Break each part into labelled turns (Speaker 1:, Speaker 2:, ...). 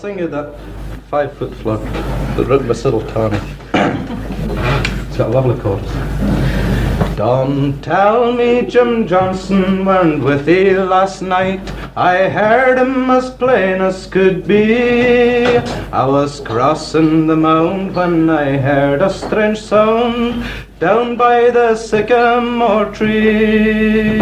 Speaker 1: sing you that 5 foot flirt that wrote by Cyril Tarney. It's got a lovely chorus. Don't tell me Jim Johnson weren't with thee last night. I heard him as plain as could be. I was crossing the mound when I heard a strange sound down by the sycamore tree.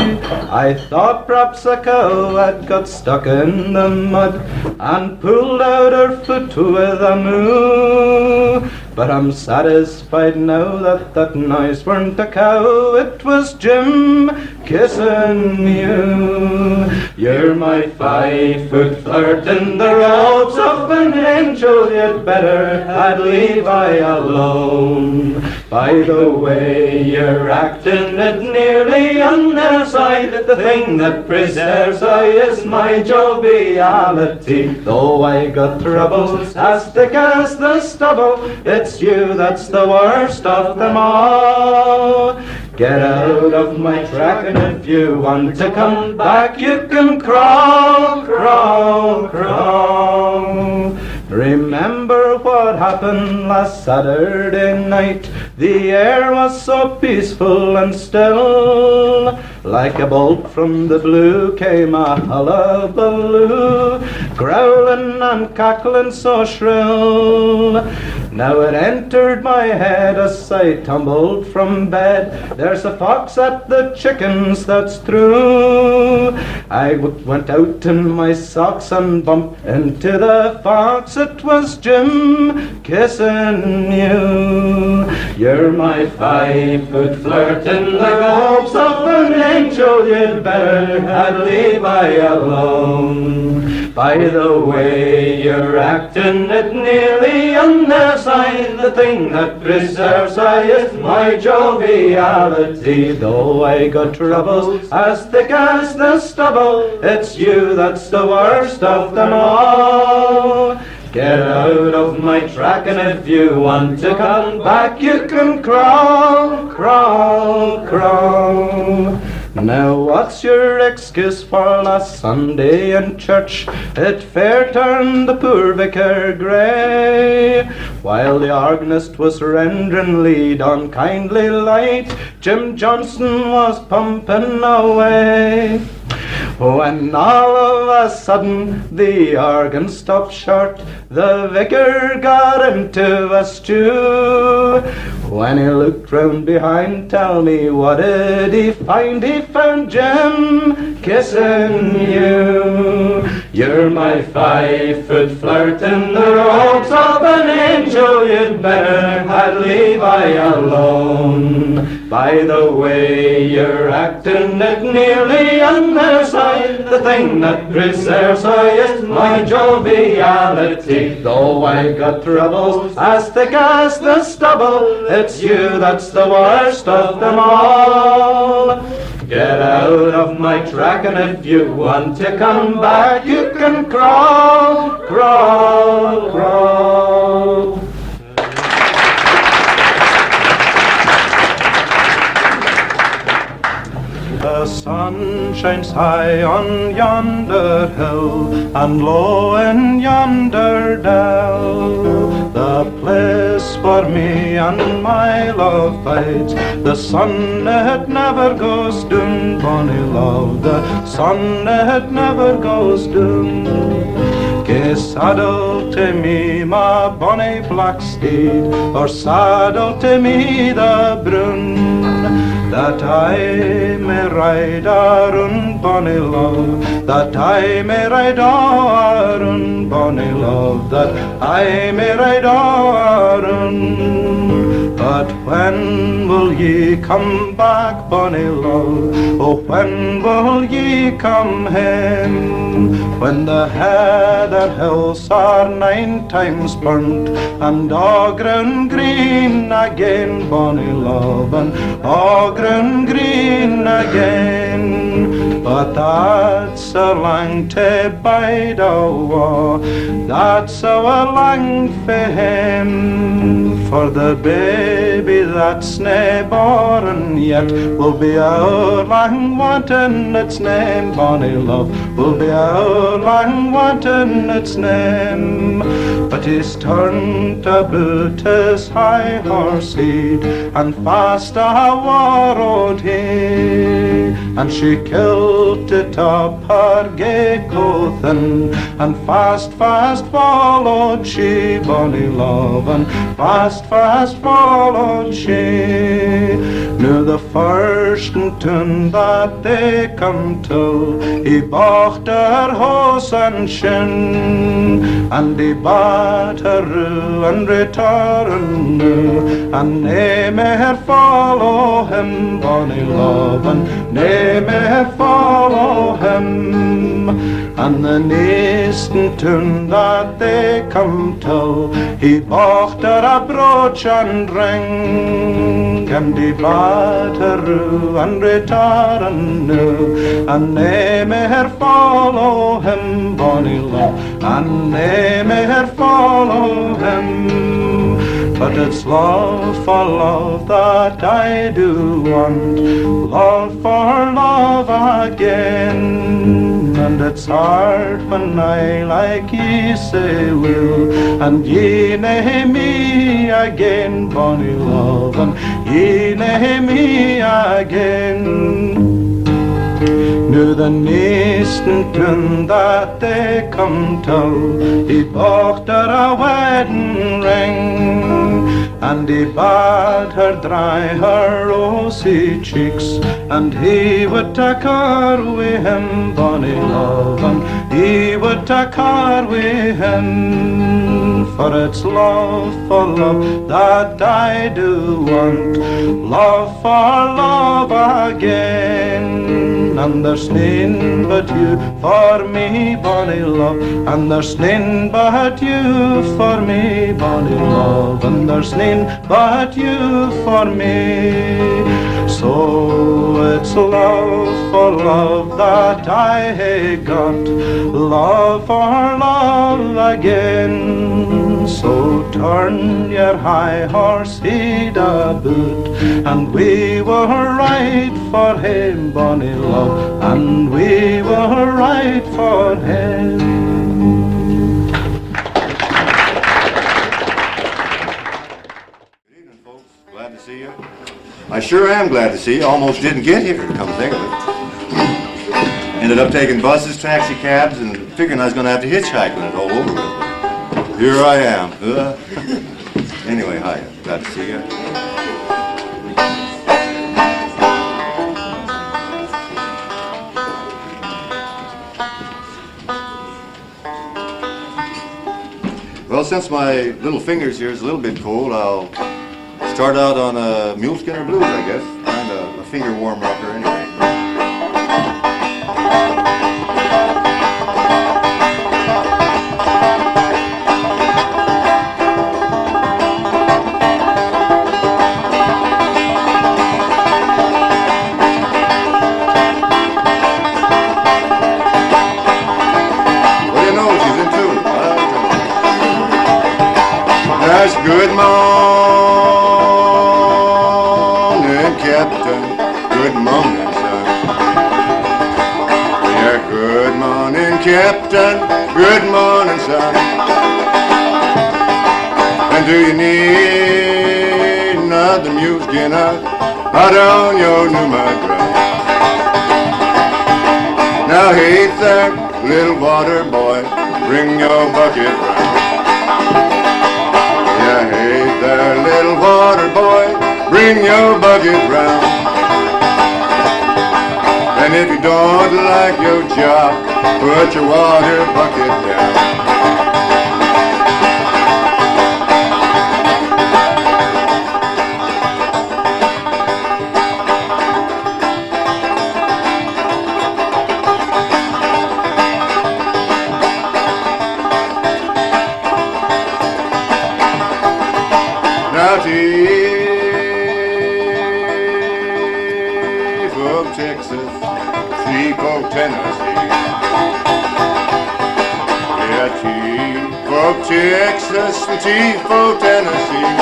Speaker 1: I thought perhaps a cow had got stuck in the mud and pulled out her foot with a moo. But I'm satisfied now that that noise weren't a cow, it was Jim kissing you. You're my 5 foot flirt in the robes of an angel, you'd better I'd leave I alone. By the way you're acting it nearly on their side, the thing that preserves I is my joviality. Though I got troubles as thick as the stubble, it's you that's the worst of them all. Get out of my track, and if you want to come back, you can crawl, crawl, crawl. Remember what happened last Saturday night? The air was so peaceful and still. Like a bolt from the blue came a hullabaloo, growling and cackling so shrill. Now it entered my head as I tumbled from bed, there's a fox at the chickens, that's true. I went out in my socks and bumped into the fox, it was Jim kissing you. You're my 5 foot flirt in the hopes of an angel, you'd better I'd leave I alone. By the way you're acting it nearly on their side, the thing that preserves I is my joviality. Though I got troubles as thick as the stubble, it's you that's the worst of them all. Get out of my track, and if you want to come back, you can crawl, crawl, crawl. Now what's your excuse for last Sunday in church? It fair turned the poor vicar grey. While the organist was rendering lead on kindly light, Jim Johnson was pumping away. When all of a sudden the organ stopped short, the vicar got into a stew. When he looked round behind, tell me what did he find? He found Jim kissing you. You're my 5 foot flirt in the robes of an angel, you'd better I'd leave I alone. By the way you're acting it nearly on their side, the thing that preserves I is my joviality. Though I got troubles as thick as the stubble, it's you that's the worst of them all. Get out of my track, and if you want to come back, you can crawl, crawl, crawl. The sun shines high on yonder hill, and low in yonder dell, the place where me and my love bides. The sun it never goes down, bonny love, the sun it never goes down. Gae saddle to me my bonny black steed, or saddle to me the brown, that I may ride around, bonny love, that I may ride around, bonny love, that I may ride around. But when will ye come back, bonny love? Oh, when will ye come home? When the heather hills are 9 times burnt, and all ground green again, bonny love, and all ground green again. But that's a lang to bide awa, that's a lang for him, for the baby baby that's nae born yet will be out lang wanting its name. Bonny love will be out lang wanting its name. But he's turned about his high horse head, and fast a warrowed he, and she killed it up her gay clothing, and fast followed she, bonny love, and fast followed she. Now the first tune that they come to, he bocht her horse and shin, and he bade her rue and return new, and nae mehr follow him, bonny love, and nae mehr follow him. And the next tune that they come to, he bocht her a brooch and ring, and he bade her rue and return new, and nae mehr follow him, bonny love, and nae mehr follow him. But it's love for love that I do want, love for love again. And it's hard when I like ye say will, and ye nae me again, bonny love, and ye nae me again. Now the next tune that they come to, he bocht her a wedding ring, and he bade her dry her rosy cheeks, and he would take her with him, bonny love, and he would take her with him. For it's love for love that I do want, love for love again. And there's none but you for me, bonny love, and there's none but you for me, bonny love, and there's none but you for me. So it's love for love that I hae got, love for love again. So turn your high horse head about, and we will ride for him, bonny love, and we will ride for him.
Speaker 2: Good evening, folks. Glad to see you. I sure am glad to see you. Almost didn't get here, come to think of it. Ended up taking buses, taxi cabs, and figuring I was going to have to hitchhike when it's all over with. Here I am. Anyway, hi. Glad to see you. Well, since my little fingers here is a little bit cold, I'll start out on a Mule Skinner Blues, I guess. Kind of a finger warm rocker anyway. Good morning, Captain. Good morning, son. Yeah, good morning, Captain. Good morning, son. And do you need another mule skinner out on your new madras? Now, hey there, little water boy, bring your bucket round. Hey there, little water boy, bring your bucket round. And if you don't like your job, put your water bucket down. Chief of Texas, Chief of Tennessee. Yeah, Chief of Texas and Chief of Tennessee.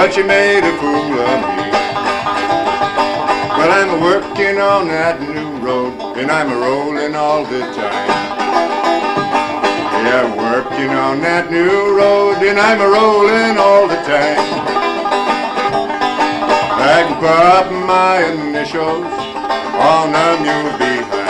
Speaker 2: but she made a fool of me. Well, I'm working on that new road, and I'm a-rolling all the time. Yeah, working on that new road, and I'm a-rolling all the time. I can pop my initials on a mule behind.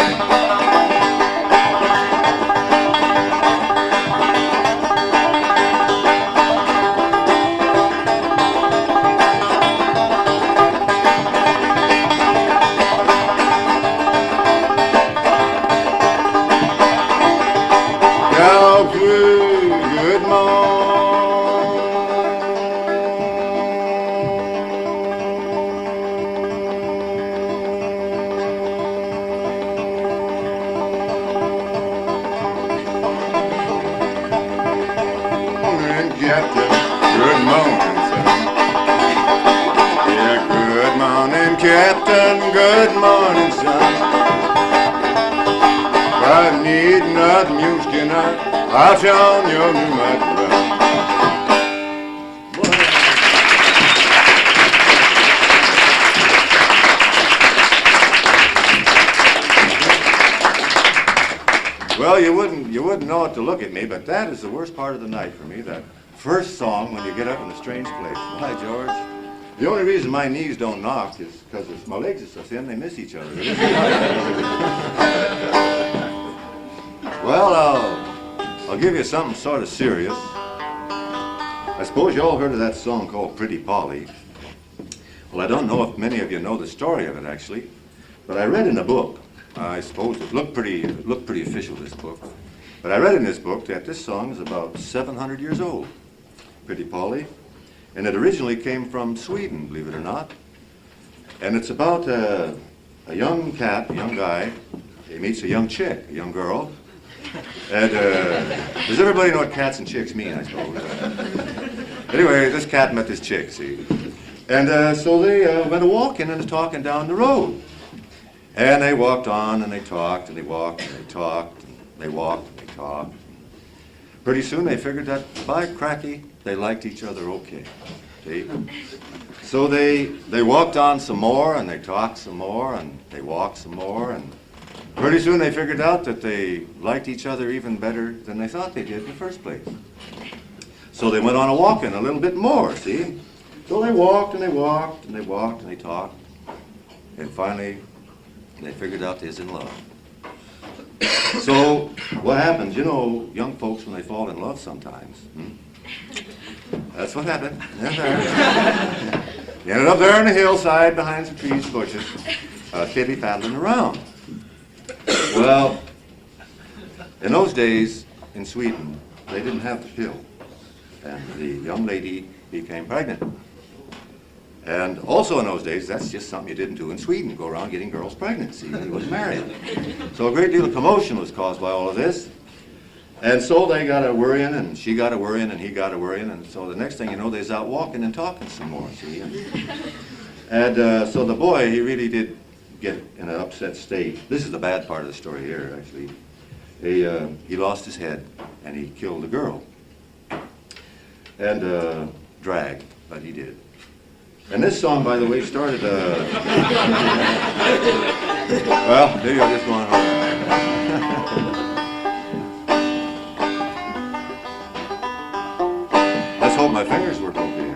Speaker 3: Captain, good morning, son. If I need another mule skin, I'll tell you you might run. Well, you wouldn't know it to look at me, but that is the worst part of the night for me, that first song when you get up in a strange place. Why, George? The only reason my knees don't knock is because my legs are so thin, they miss each other. Well, I'll give you something sort of serious. I suppose you all heard of that song called Pretty Polly. Well, I don't know if many of you know the story of it, actually, but I read in a book. I suppose it looked pretty official, this book. But I read in this book that this song is about 700 years old, Pretty Polly. And it originally came from Sweden, believe it or not. And it's about a young cat, a young guy. He meets a young chick, a young girl. And does everybody know what cats and chicks mean, I suppose? Anyway, this cat met this chick, see. And so they went a-walking and a-talking down the road. And they walked on and they talked and they walked and they talked and they walked and they talked. Pretty soon they figured that, by cracky, they liked each other okay. See? So they walked on some more and they talked some more and they walked some more, and pretty soon they figured out that they liked each other even better than they thought they did in the first place. So they went on a-walking a little bit more, see? So they walked and they walked and they walked and they talked, and finally they figured out they was in love. So what happens, you know, young folks when they fall in love sometimes, that's what happened. They ended up there on the hillside behind some trees and bushes, fiddly-faddling around. Well, in those days in Sweden, they didn't have the pill, and the young lady became pregnant. And also in those days, that's just something you didn't do in Sweden, go around getting girls pregnant, see, he wasn't married. So a great deal of commotion was caused by all of this. And so they got a worrying, and she got a worrying, and he got a worrying, and so the next thing you know, they's out walking and talking some more, see. And so the boy, he really did get in an upset state. This is the bad part of the story here, actually. He lost his head, and he killed the girl. And dragged, but he did. And this song, by the way, started, well, maybe I'll just go on. Let's hope my fingers work okay here.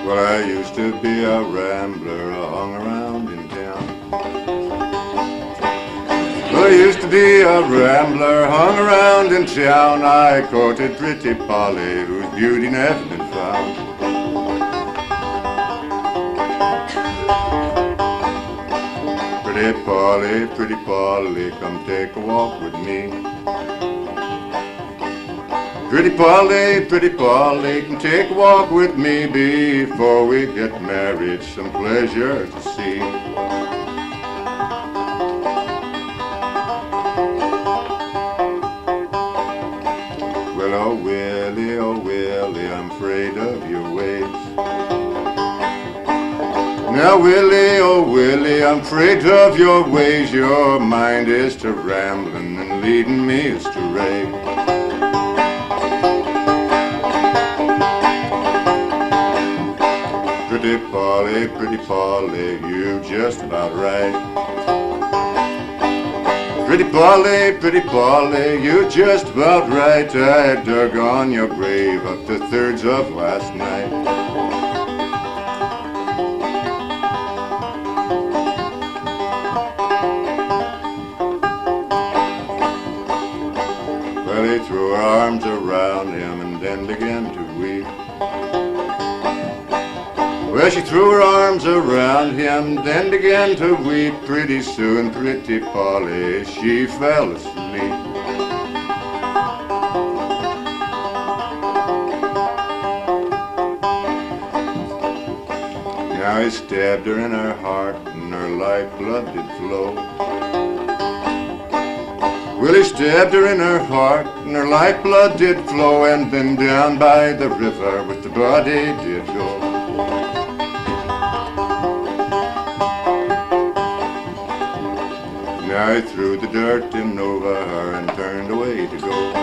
Speaker 3: Well, I used to be a rambler, I hung around in town. Well, I used to be a rambler, hung around in town. I courted pretty Polly, whose beauty never been found. Pretty Polly, come take a walk with me. Pretty Polly, come take a walk with me before we get married, some pleasure to see. Now Willie, oh Willie, I'm afraid of your ways. Your mind is to rambling and leading me astray. Pretty Polly, you just about right. Pretty Polly, you just about right. I dug on your grave up to thirds of last night. Well, he threw her arms around him and then began to weep. Well, she threw her arms around him, then began to weep. Pretty soon, Pretty Polly, she fell asleep. Now he stabbed her in her heart, and her lifeblood did flow. Well, he stabbed her in her heart, and her lifeblood did flow, and then down by the river with the body did go. Now he threw the dirt in over her and turned away to go.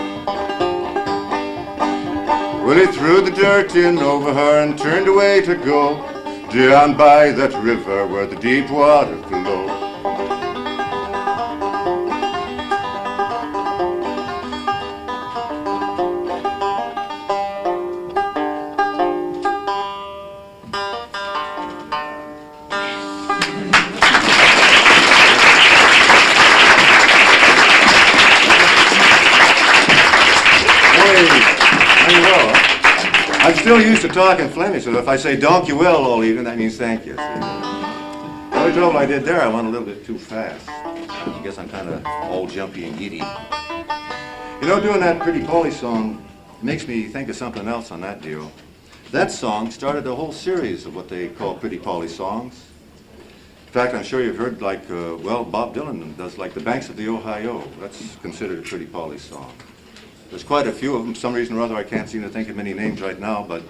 Speaker 3: Well, he threw the dirt in over her and turned away to go, down by that river where the deep water flowed. I'm still used to talking Flemish, so if I say "dank you well" all evening, that means thank you. The only trouble I did there, I went a little bit too fast. I guess I'm kind of all jumpy and giddy. You know, doing that Pretty Polly song makes me think of something else on that deal. That song started a whole series of what they call Pretty Polly songs. In fact, I'm sure you've heard, like, Bob Dylan does, like The Banks of the Ohio. That's considered a Pretty Polly song. There's quite a few of them. For some reason or other, I can't seem to think of any names right now, but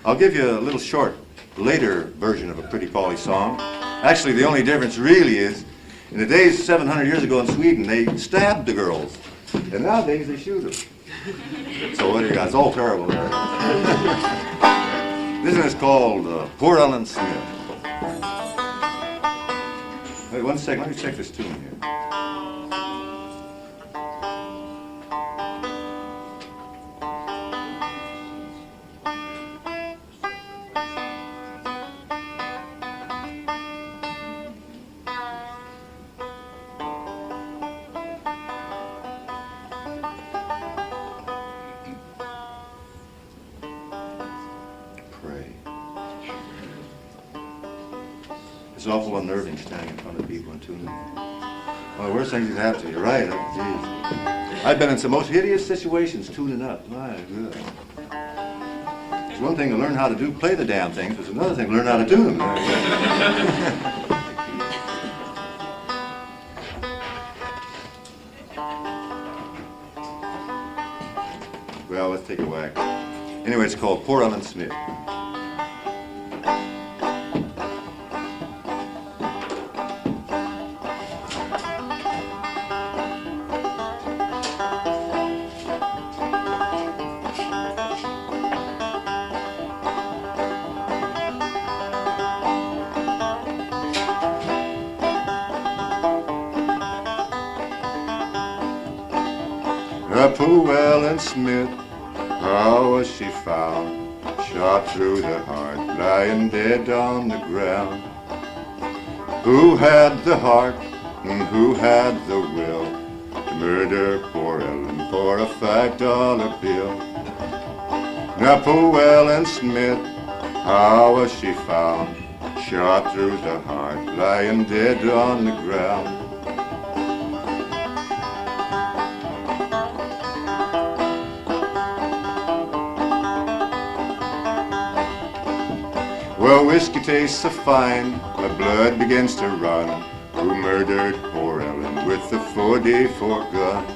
Speaker 3: I'll give you a little short, later version of a Pretty Polly song. Actually, the only difference really is, in the days 700 years ago in Sweden, they stabbed the girls, and nowadays they shoot them. So what do you got? It's all terrible there. This one is called Poor Ellen Smith. Wait 1 second, let me check this tune here. It's awful unnerving standing in front of people and tuning. One of the worst things you can have to. You're right. Geez. I've been in some most hideous situations tuning up. My God. It's one thing to learn how to play the damn things, but it's another thing to learn how to tune them. Well, let's take a whack. Anyway, it's called Poor Ellen Smith. Poor Ellen Smith, how was she found? Shot through the heart, lying dead on the ground. Who had the heart and who had the will to murder poor Ellen for a $5 bill? Now poor Ellen Smith, how was she found? Shot through the heart, lying dead on the ground. Well, whiskey tastes so fine, my blood begins to run. Who murdered poor Ellen with the 44 gun?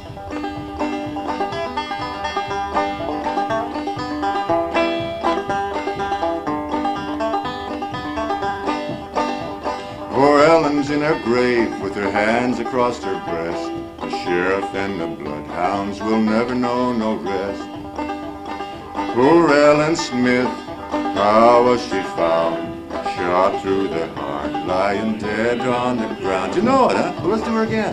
Speaker 3: in her grave with her hands across her breast. The sheriff and the bloodhounds will never know no rest. Poor Ellen Smith, how was she found? Shot through the heart, lying dead on the ground. You know it, huh? Well, let's do her again.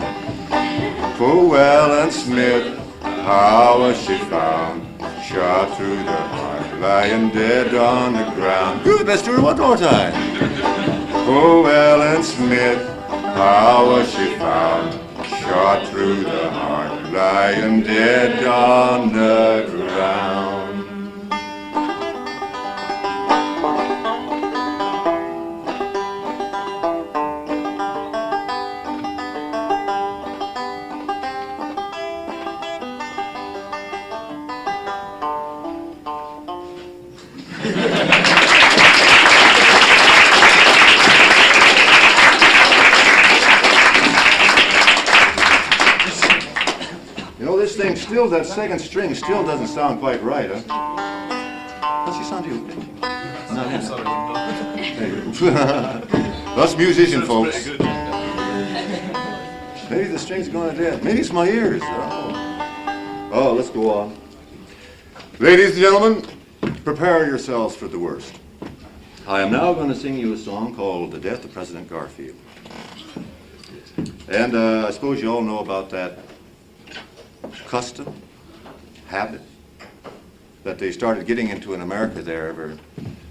Speaker 3: Poor Ellen Smith, how was she found? Shot through the heart, lying dead on the ground. Good, let's do her one more time. Poor Ellen Smith, how was she found? Shot through the heart, lying dead on the ground. This thing still, that second string still doesn't sound quite right, huh? Does she sound to you? Not Us musician folks. Maybe the string's going dead. Maybe it's my ears. Oh, let's go on. Ladies and gentlemen, prepare yourselves for the worst. I am now going to sing you a song called The Death of President Garfield. And I suppose you all know about that custom, habit, that they started getting into in America there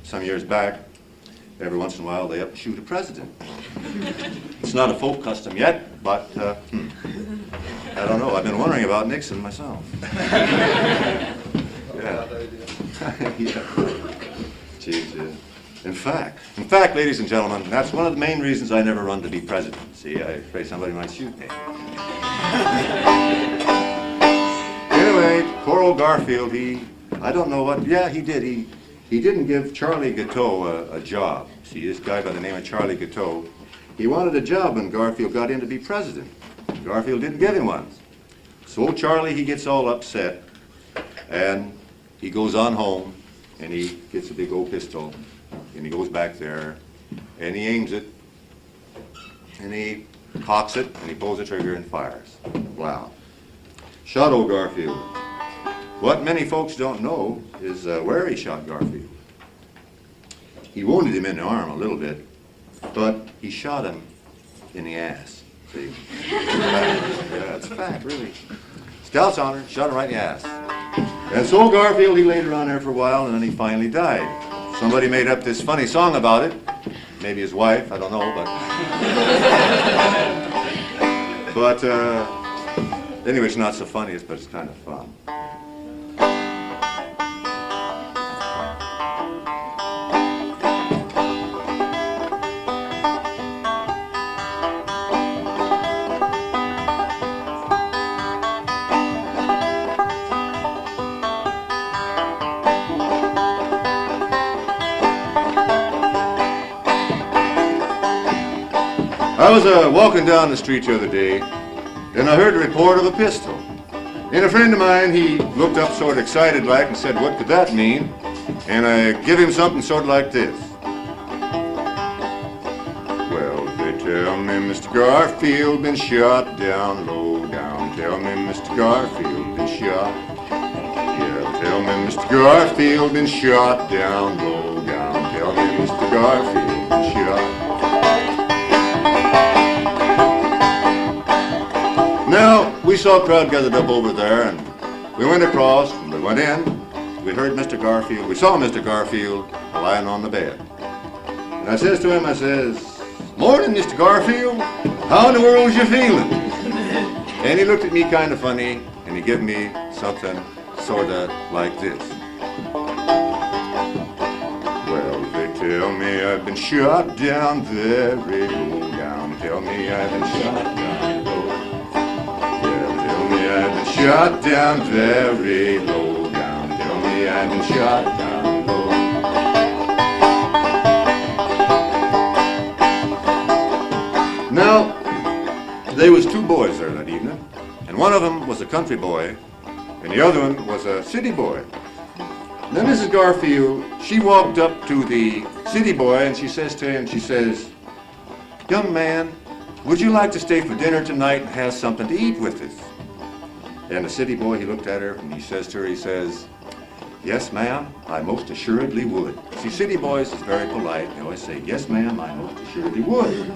Speaker 3: some years back. Every once in a while they up and shoot a president. It's not a folk custom yet, but I don't know. I've been wondering about Nixon myself. Yeah. Yeah. Jeez, yeah. In fact, ladies and gentlemen, that's one of the main reasons I never run to be president. See, I afraid somebody might shoot me. Anyway, poor old Garfield, I don't know what, yeah, he did. He didn't give Charlie Guiteau a job. See, this guy by the name of Charlie Guiteau, he wanted a job when Garfield got in to be president. Garfield didn't give him one. So Charlie, he gets all upset, and he goes on home, and he gets a big old pistol, and he goes back there, and he aims it, and he cocks it, and he pulls the trigger and fires. Wow. Shot old Garfield. What many folks don't know is where he shot Garfield. He wounded him in the arm a little bit, but he shot him in the ass. See? Yeah, it's a fact, really. Scout's honor, shot him right in the ass. And so Garfield, he laid around there for a while, and then he finally died. Somebody made up this funny song about it. Maybe his wife, I don't know, but... anyway, it's not so funny, but it's kind of fun. I was walking down the street the other day, and I heard a report of a pistol. And a friend of mine, he looked up sort of excited like and said, what could that mean? And I give him something sort of like this. Well, they tell me Mr. Garfield been shot down low down. Tell me Mr. Garfield been shot. Yeah, tell me Mr. Garfield been shot down low down. Tell me Mr. Garfield been shot. Now, we saw a crowd gathered up over there, and we went across, and we went in. We heard Mr. Garfield, we saw Mr. Garfield lying on the bed. And I says to him, I says, morning, Mr. Garfield, how in the world is you feeling? And he looked at me kind of funny, and he gave me something sort of like this. Well, they tell me I've been shot down very low down. Tell me I've been shot down low. I've been shot down very low down. Tell me I've been shot down low. Now, there was two boys there that evening, and one of them was a country boy, and the other one was a city boy. Then Mrs. Garfield, she walked up to the city boy, and she says to him, she says, young man, would you like to stay for dinner tonight and have something to eat with us? And the city boy, he looked at her and he says to her, he says, yes, ma'am, I most assuredly would. See, city boys is very polite. They always say, yes, ma'am, I most assuredly would.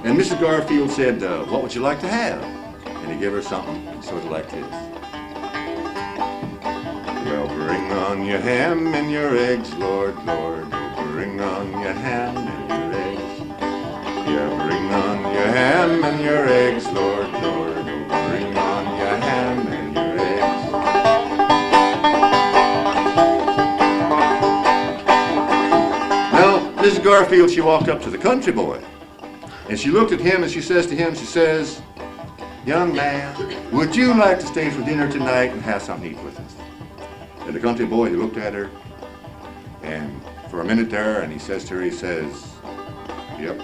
Speaker 3: And Mrs. Garfield said, what would you like to have? And he gave her something sort of like this. Well, bring on your ham and your eggs, Lord, Lord. Bring on your ham and your eggs. Yeah, bring on your ham and your eggs, Lord, Lord. Bring on your ham and your eggs. Now, Mrs. Garfield, she walked up to the country boy. And she looked at him and she says to him, she says, young man, would you like to stay for dinner tonight and have something to eat with us? And the country boy, he looked at her, and for a minute there, and he says to her, he says, yep.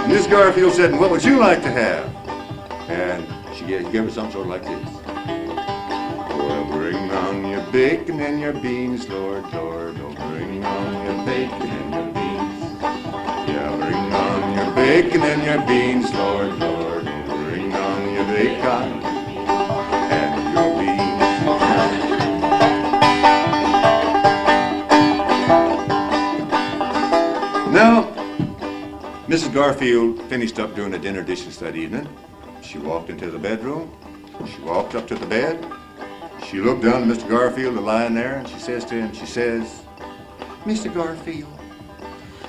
Speaker 3: Miss Garfield said, and what would you like to have? And he gave her something sort of like this. Well, bring on your bacon and your beans, Lord, Lord. Oh, bring on your bacon and your beans. Yeah, bring on your bacon and your beans, Lord, Lord. Oh, bring on your bacon. Now, Mrs. Garfield finished up doing the dinner dishes that evening. She walked into the bedroom. She walked up to the bed. She looked down at Mr. Garfield lying there, and she says to him, she says, Mr. Garfield,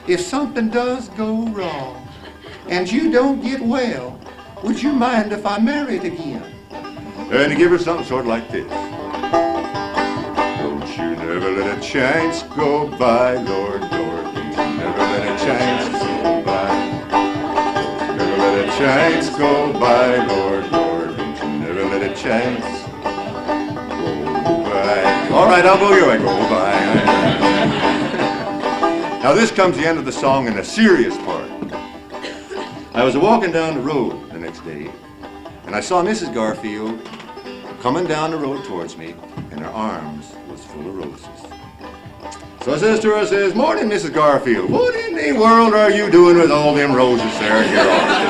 Speaker 3: if something does go wrong and you don't get well, would you mind if I married again? And he gave her something sort of like this. Don't you never let a chance go by, Lord, Lord. Never let a chance go by. Never let a chance go by, Lord, Lord. Don't you never let a chance go by. All right, I'll go your way. Go by. Now this comes the end of the song in the serious part. I was walking down the road the next day, and I saw Mrs. Garfield coming down the road towards me, and her arms was full of roses. So I says to her, I says, morning, Mrs. Garfield. What in the world are you doing with all them roses there in your arms?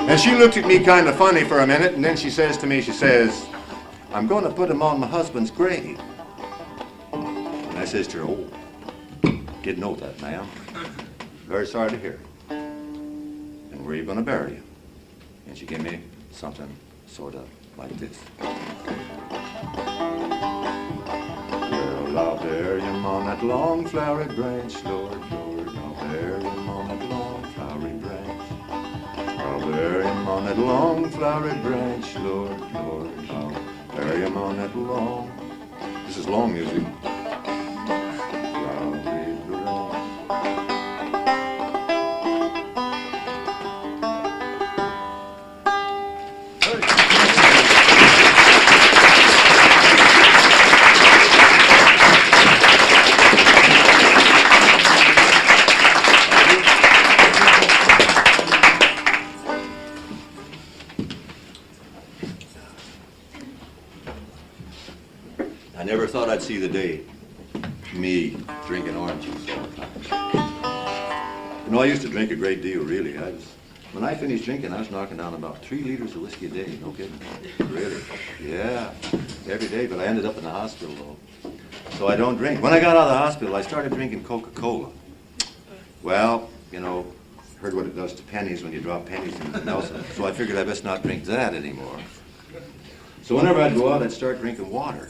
Speaker 3: And she looked at me kind of funny for a minute, and then she says to me, she says, I'm going to put them on my husband's grave. And I says to her, oh, didn't know that, ma'am. Very sorry to hear. And where are you going to bury him? And she gave me something sort of like this. Well, I'll bury him on that long flowery branch, Lord, Lord. I'll bury him on that long flowery branch. I'll bury him on that long flowery branch, Lord, Lord. I'll bury him on that long. This is long music. Flowery branch. I never thought I'd see the day, me drinking orange juice all the time. You know, I used to drink a great deal, really. When I finished drinking, I was knocking down about 3 liters of whiskey a day, no kidding. Really? Yeah, every day, but I ended up in the hospital, though. So I don't drink. When I got out of the hospital, I started drinking Coca-Cola. Well, you know, heard what it does to pennies when you drop pennies into Nelson, so I figured I best not drink that anymore. So whenever I'd go out, I'd start drinking water.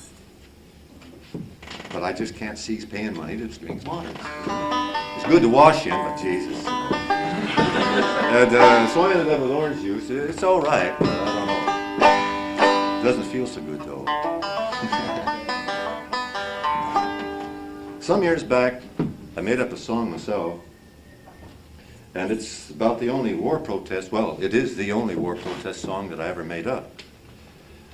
Speaker 3: But I just can't cease paying money to drink water. It's good to wash in, but Jesus. And so I ended up with orange juice. It's all right, but I don't know. It doesn't feel so good, though. Some years back, I made up a song myself, and it's about the only war protest, well, it is the only war protest song that I ever made up.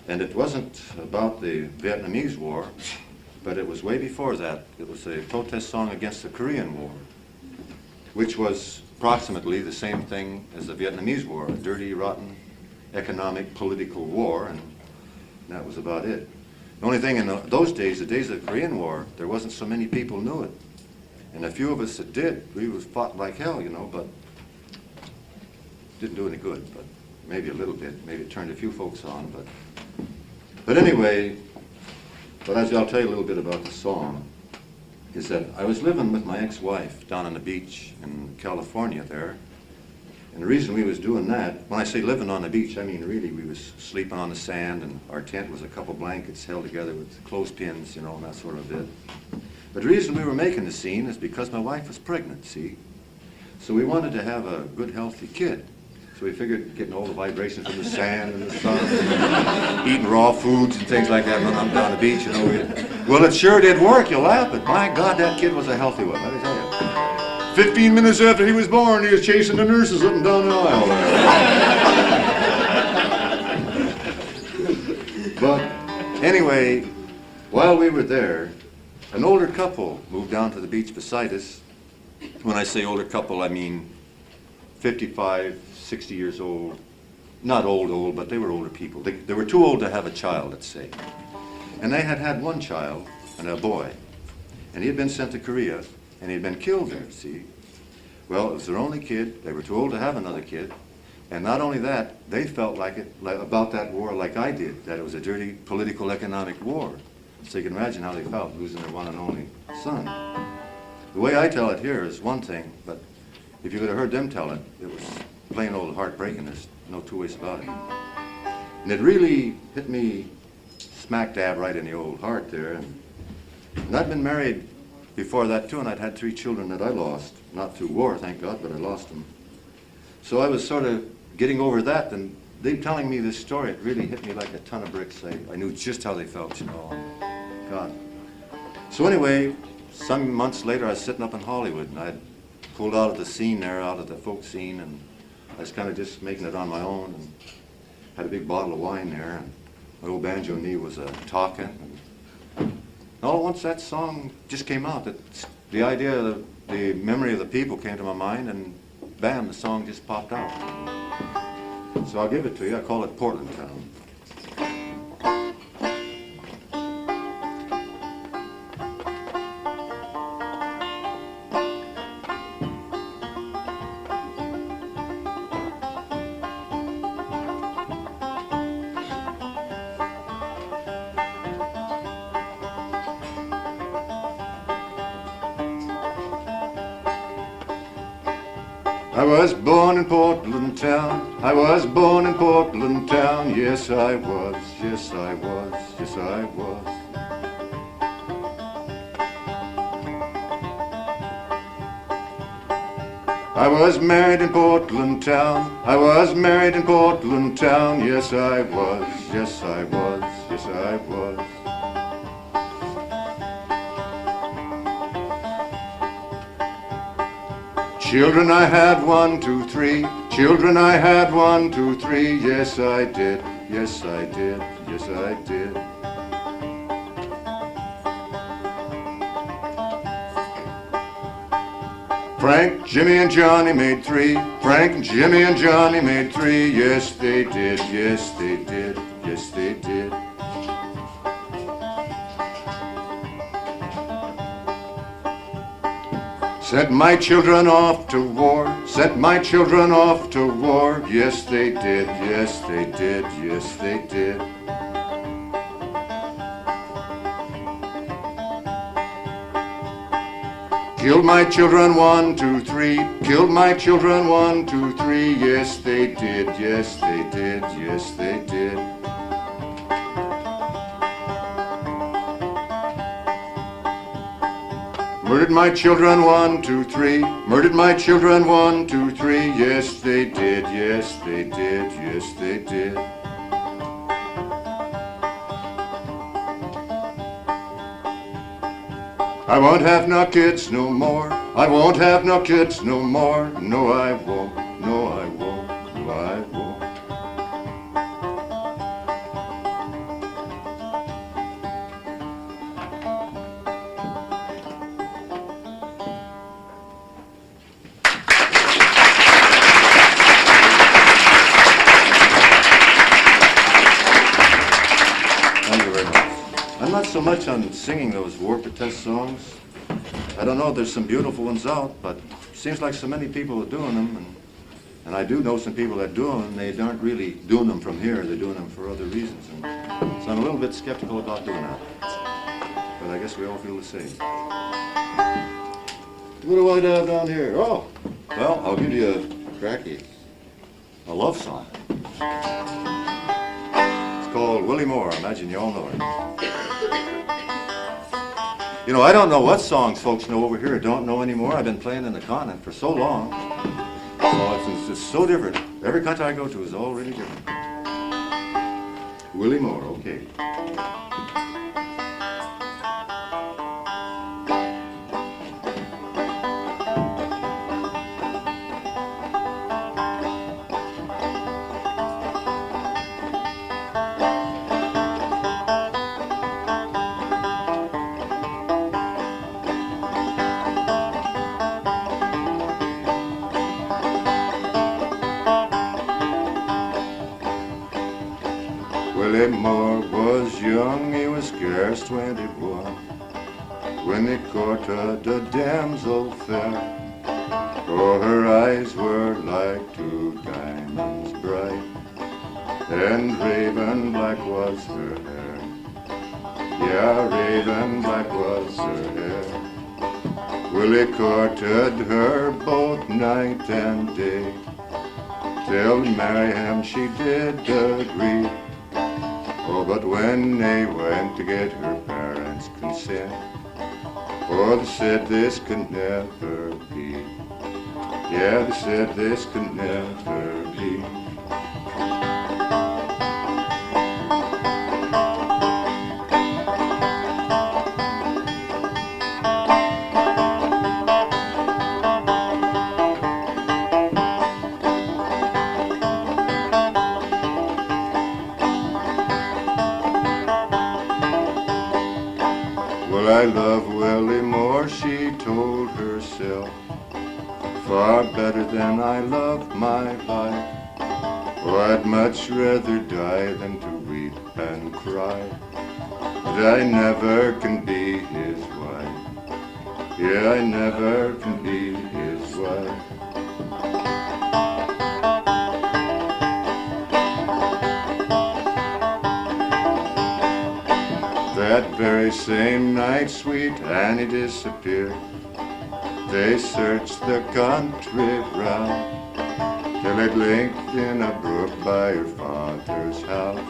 Speaker 3: And it wasn't about the Vietnamese War, but it was way before that. It was a protest song against the Korean War, which was approximately the same thing as the Vietnamese War, a dirty, rotten, economic, political war, and that was about it. The only thing in those days, the days of the Korean War, there wasn't so many people knew it. And a few of us that did, we was fought like hell, you know, but didn't do any good, but maybe a little bit. Maybe it turned a few folks on, but anyway, but as I'll tell you a little bit about the song, is that I was living with my ex-wife down on the beach in California there. And the reason we was doing that, when I say living on the beach, I mean really we was sleeping on the sand, and our tent was a couple blankets held together with clothespins, you know, and that sort of bit. But the reason we were making the scene is because my wife was pregnant, see? So we wanted to have a good, healthy kid. So we figured getting all the vibrations from the sand and the sun, eating raw foods and things like that when I'm down the beach, you know. Well, it sure did work, you'll laugh, but my God, that kid was a healthy one, let me tell you. 15 minutes after he was born, he was chasing the nurses up and down the aisle there. But anyway, while we were there, an older couple moved down to the beach beside us. When I say older couple, I mean 55, 60 years old. Not old, but they were older people. They were too old to have a child, let's say. And they had had one child, and a boy. And he had been sent to Korea, and he had been killed there, see? Well, it was their only kid. They were too old to have another kid. And not only that, they felt about that war like I did, that it was a dirty political economic war. So you can imagine how they felt losing their one and only son. The way I tell it here is one thing, but if you could have heard them tell it, it was plain old heartbreaking. There's no two ways about it. And it really hit me smack dab right in the old heart there. And I'd been married before that too, and I'd had 3 children that I lost. Not through war, thank God, but I lost them. So I was sort of getting over that, and they telling me this story, it really hit me like a ton of bricks. I knew just how they felt, you know. God. So anyway, some months later, I was sitting up in Hollywood, and I had pulled out of the scene there, out of the folk scene, and I was kind of just making it on my own, and had a big bottle of wine there, and my old banjo knee was talking. And all at once that song just came out. The idea, the memory of the people came to my mind, and bam, the song just popped out. So I'll give it to you. I call it Portland Town. I was born in Portland Town. I was born in Portland Town. Yes, I was. Yes, I was. Yes, I was. I was married in Portland Town. I was married in Portland Town. Yes, I was. Yes, I was. Yes, I was. Children I had 1, 2, 3. Children I had 1, 2, 3. Yes, I did. Yes, I did. Yes, I did. Frank, Jimmy, and Johnny made 3. Frank, Jimmy, and Johnny made 3. Yes, they did. Yes, they did. Yes, they did. Sent my children off to war, sent my children off to war. Yes, they did, yes, they did, yes, they did. Killed my children 1, 2, 3, killed my children 1, 2, 3. Yes, they did, yes, they did, yes, they did. Murdered my children 1, 2, 3. Murdered my children 1, 2, 3. Yes, they did. Yes, they did. Yes, they did. I won't have no kids no more. I won't have no kids no more. No, I won't. No, I won't. No, I won't. Thank you very much. much on singing those war protest songs. I don't know, there's some beautiful ones out, but it seems like so many people are doing them, and I do know some people that do them, and they aren't really doing them from here, they're doing them for other reasons. And so I'm a little bit skeptical about doing that. But I guess we all feel the same. What do I have down here? Oh, well, I'll give you a cracky. A love song. It's called Willie Moore. I imagine you all know it. You know, I don't know what songs folks know over here don't know anymore. I've been playing in the continent for so long. So it's just so different. Every country I go to is all really different. Willie Moore, okay. Willie Moore was young, he was scarce 21, when he courted a damsel fair. Oh, her eyes were like two diamonds bright, and raven black was her hair. Yeah, raven black was her hair. Willie courted her both night and day, till to marry him she did agree. Oh, but when they went to get her parents' consent, oh, they said this could never be. Yeah, they said this could never be. I love Willie Moore, she told herself, far better than I love my life. Oh, I'd much rather die than to weep and cry, but I never can be his wife. Yeah, I never can be his wife. That very same night, sweet Annie disappeared. They searched the country round, till it linked in a brook by her father's house.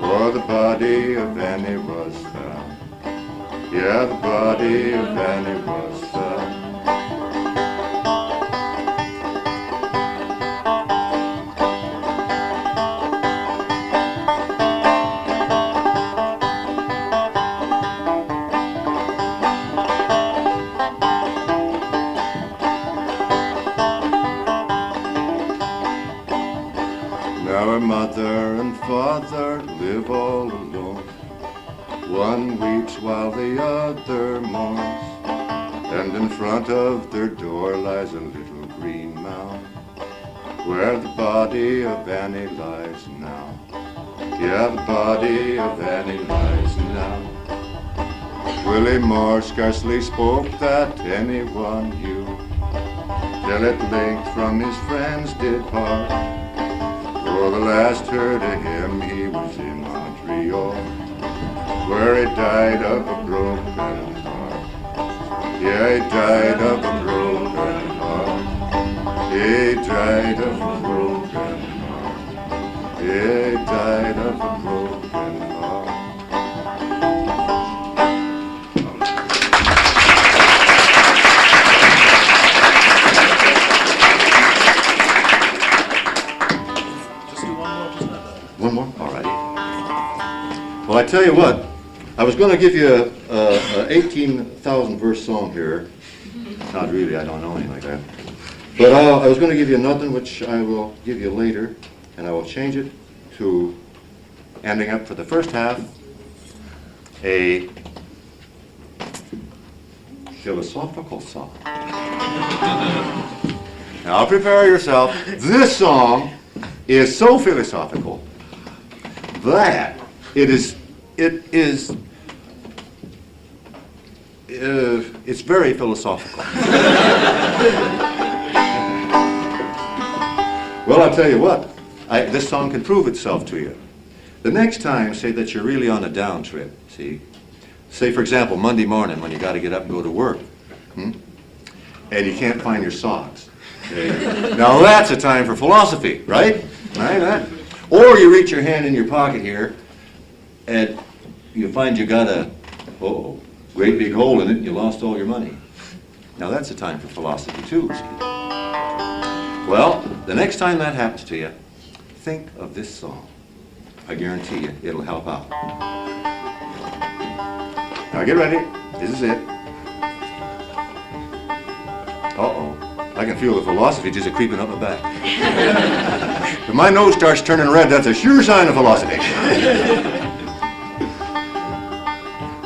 Speaker 3: Oh, the body of Annie was found. Yeah, the body of Annie was found. Her mother and father live all alone. One weeps while the other mourns, and in front of their door lies a little green mound, where the body of Annie lies now. Yeah, the body of Annie lies now. Willie Moore scarcely spoke that anyone knew, till at length from his friends did part. For the last heard of him, he was in Montreal, where he died of a broken heart. Yeah, he died of a broken heart. He died of a broken heart. He died of a broken heart. One more? All righty. Well, I tell you what, I was going to give you a 18,000 verse song here. Not really, I don't know anything like that. But I was going to give you nothing, which I will give you later, and I will change it to ending up for the first half a philosophical song. Now prepare yourself. This song is so philosophical that it is It's very philosophical. Well, I'll tell you what. This song can prove itself to you. The next time, say that you're really on a down trip, see? Say, for example, Monday morning when you got to get up and go to work, and you can't find your socks. Okay? Now that's a time for philosophy, right? Right? Or you reach your hand in your pocket here, and you find you got a, great big hole in it, and you lost all your money. Now that's a time for philosophy too, see? Well, the next time that happens to you, think of this song. I guarantee you, it'll help out. Now get ready. This is it. Uh-oh. I can feel the philosophy just creeping up my back. If my nose starts turning red, that's a sure sign of philosophy.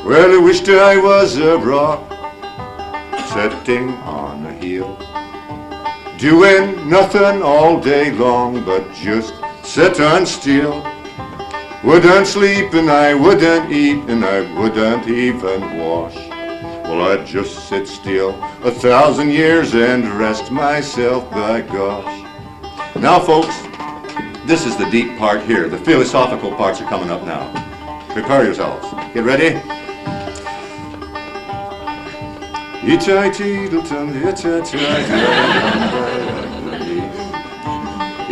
Speaker 3: Well, I wished I was a rock sitting on a hill, doing nothing all day long but just sit on still. Wouldn't sleep and I wouldn't eat and I wouldn't even wash. Well, I'd just sit still 1,000 years and rest myself, by gosh. Now, folks, this is the deep part here. The philosophical parts are coming up now. Prepare yourselves. Get ready?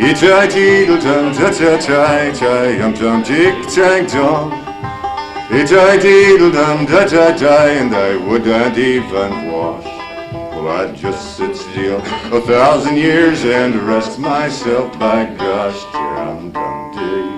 Speaker 3: It-I-deedle-dum-da-da-die-die-um-dum-dick-tang-dong. It-I-deedle-dum-da-da-die, and I wouldn't even wash. Well, I'd just sit still 1,000 years and rest myself, by gosh, dum-dum-dee.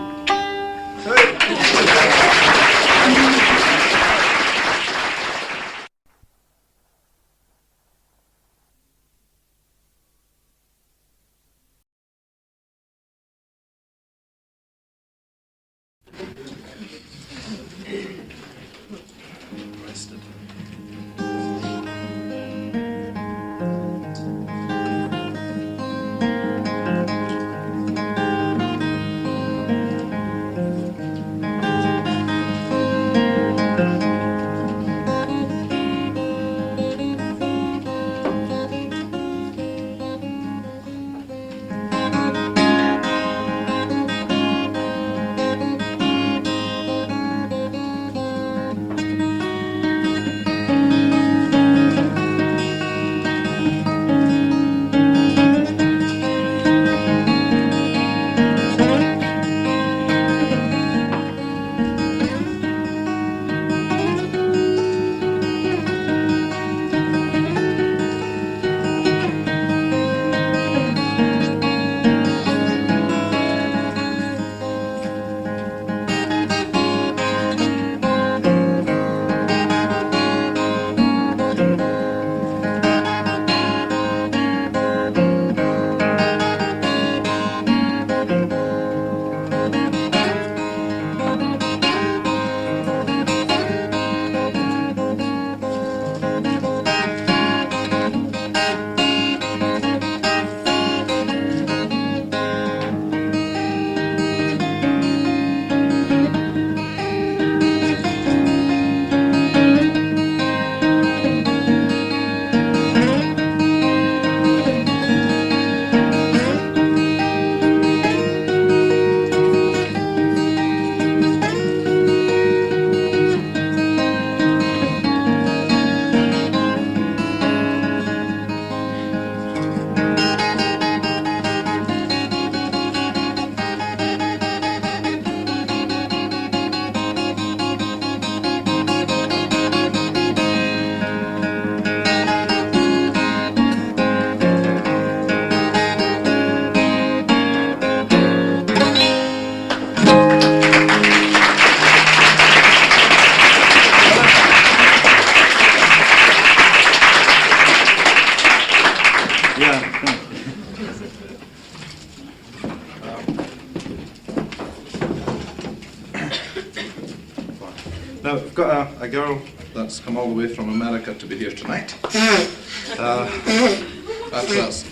Speaker 1: Now, we've got a girl that's come all the way from America to be here tonight.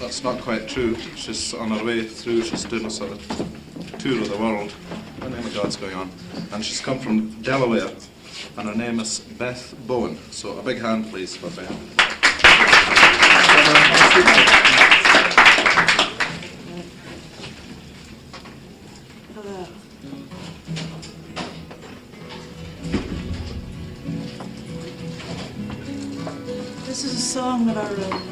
Speaker 1: That's not quite true. She's on her way through. She's doing a sort of tour of the world. What name of God's going on? And she's come from Delaware. and her name is Beth Bowen. So a big hand, please, for Beth.
Speaker 4: Hello. This is a song that I wrote,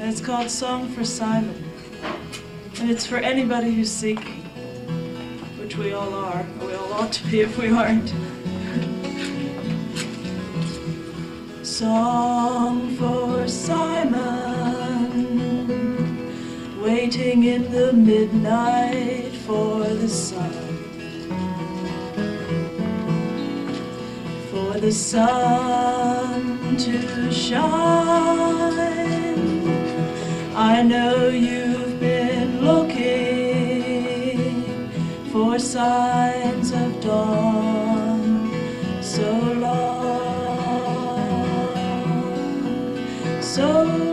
Speaker 4: and it's called Song for Simon. And it's for anybody who's seeking, which we all are, or we all ought to be if we aren't. Song for Simon, waiting in the midnight for the sun. For the sun to shine. I know you've been looking for signs of dawn so long, so long.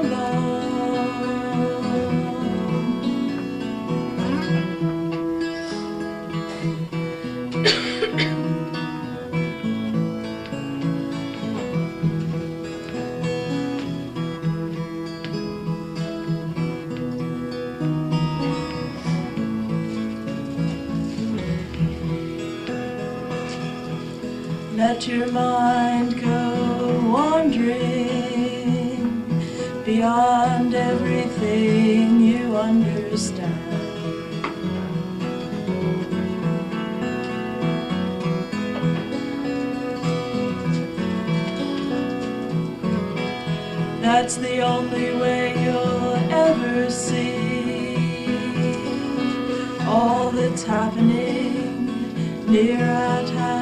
Speaker 4: Let your mind go wandering beyond everything you understand. That's the only way you'll ever see all that's happening near at hand.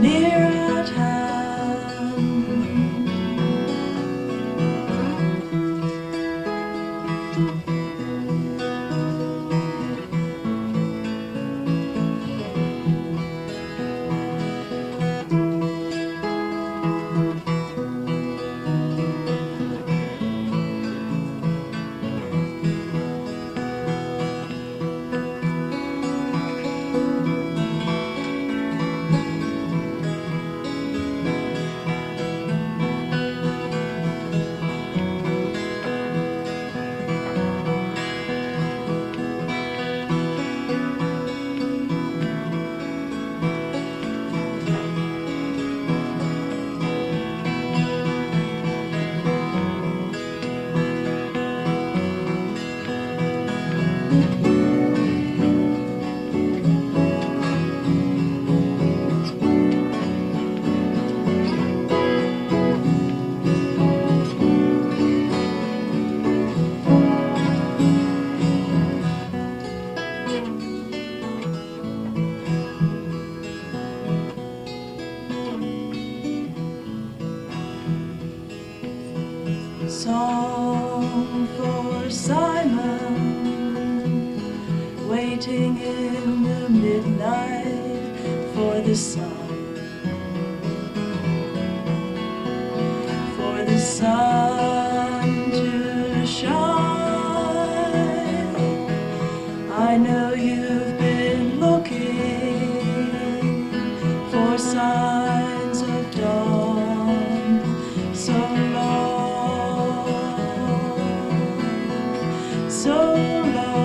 Speaker 4: Near at hand. Song for Simon, waiting in the midnight for the sun. For the sun to shine. I know you've been looking for signs of dawn so long. So long.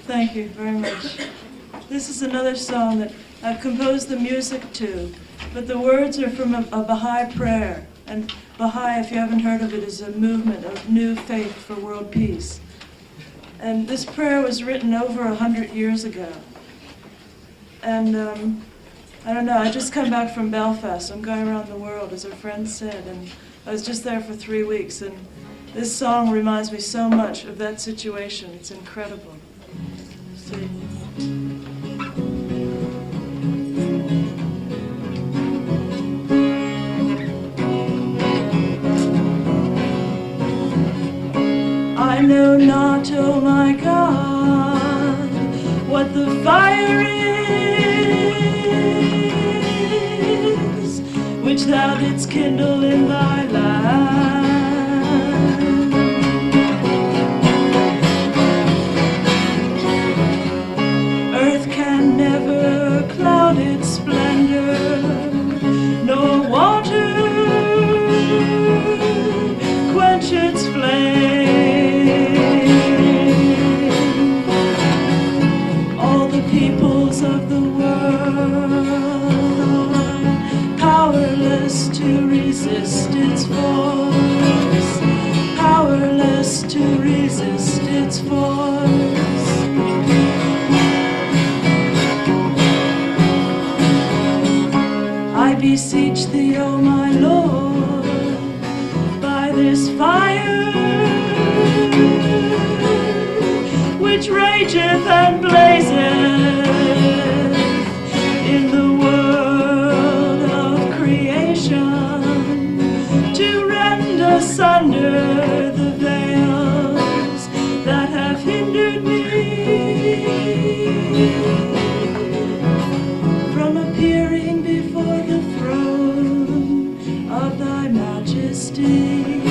Speaker 4: Thank you very much. This is another song that I've composed the music to, but the words are from a Bahai Prayer. And Bahai, if you haven't heard of it, is a movement of new faith for world peace. And this prayer was written over 100 years ago. And I don't know, I just come back from Belfast. I'm going around the world, as our friend said, and I was just there for 3 weeks. And This song reminds me so much of that situation. It's incredible. See? I know not, oh my God, what the fire is, which thou didst kindle in thy land. Earth can never cloud its splendor, nor water quench its flame. Peoples of the world are powerless to resist its force, powerless to resist its force. I beseech thee, O my Lord, by this fire which rageth and blazeth in the world of creation, to rend asunder the veils that have hindered me from appearing before the throne of thy majesty,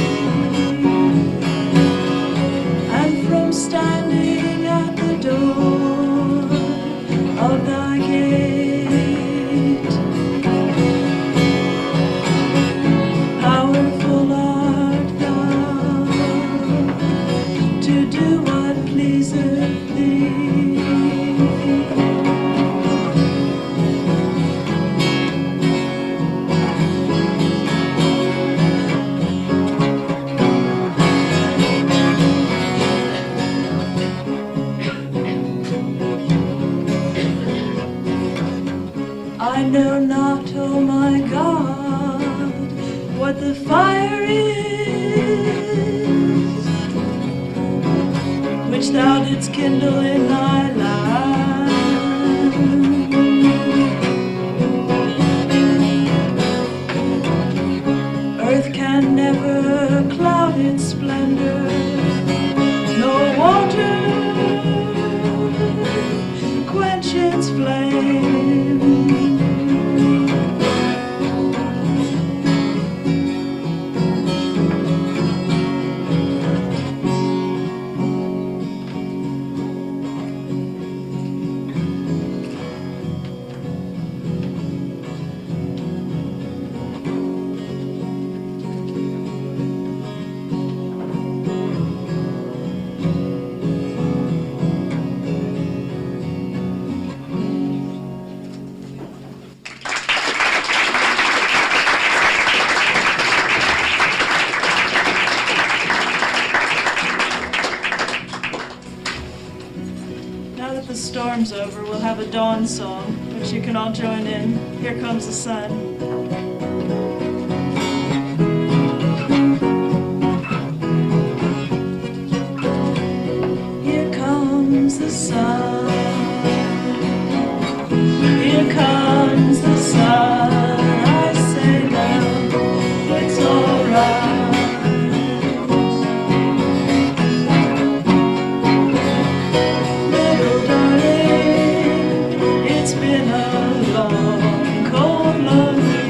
Speaker 4: and from standing at the door of thy gate. Powerful art thou to do what pleaseth thee. I know not, oh my God, what the fire is, which thou didst kindle in thy land. Earth can never cloud its splendor, nor water quench its flame. Storm's over, we'll have a dawn song, which you can all join in. Here comes the sun. Here comes the sun. Here comes the sun. I say now, it's alright. It's been a long, cold, lonely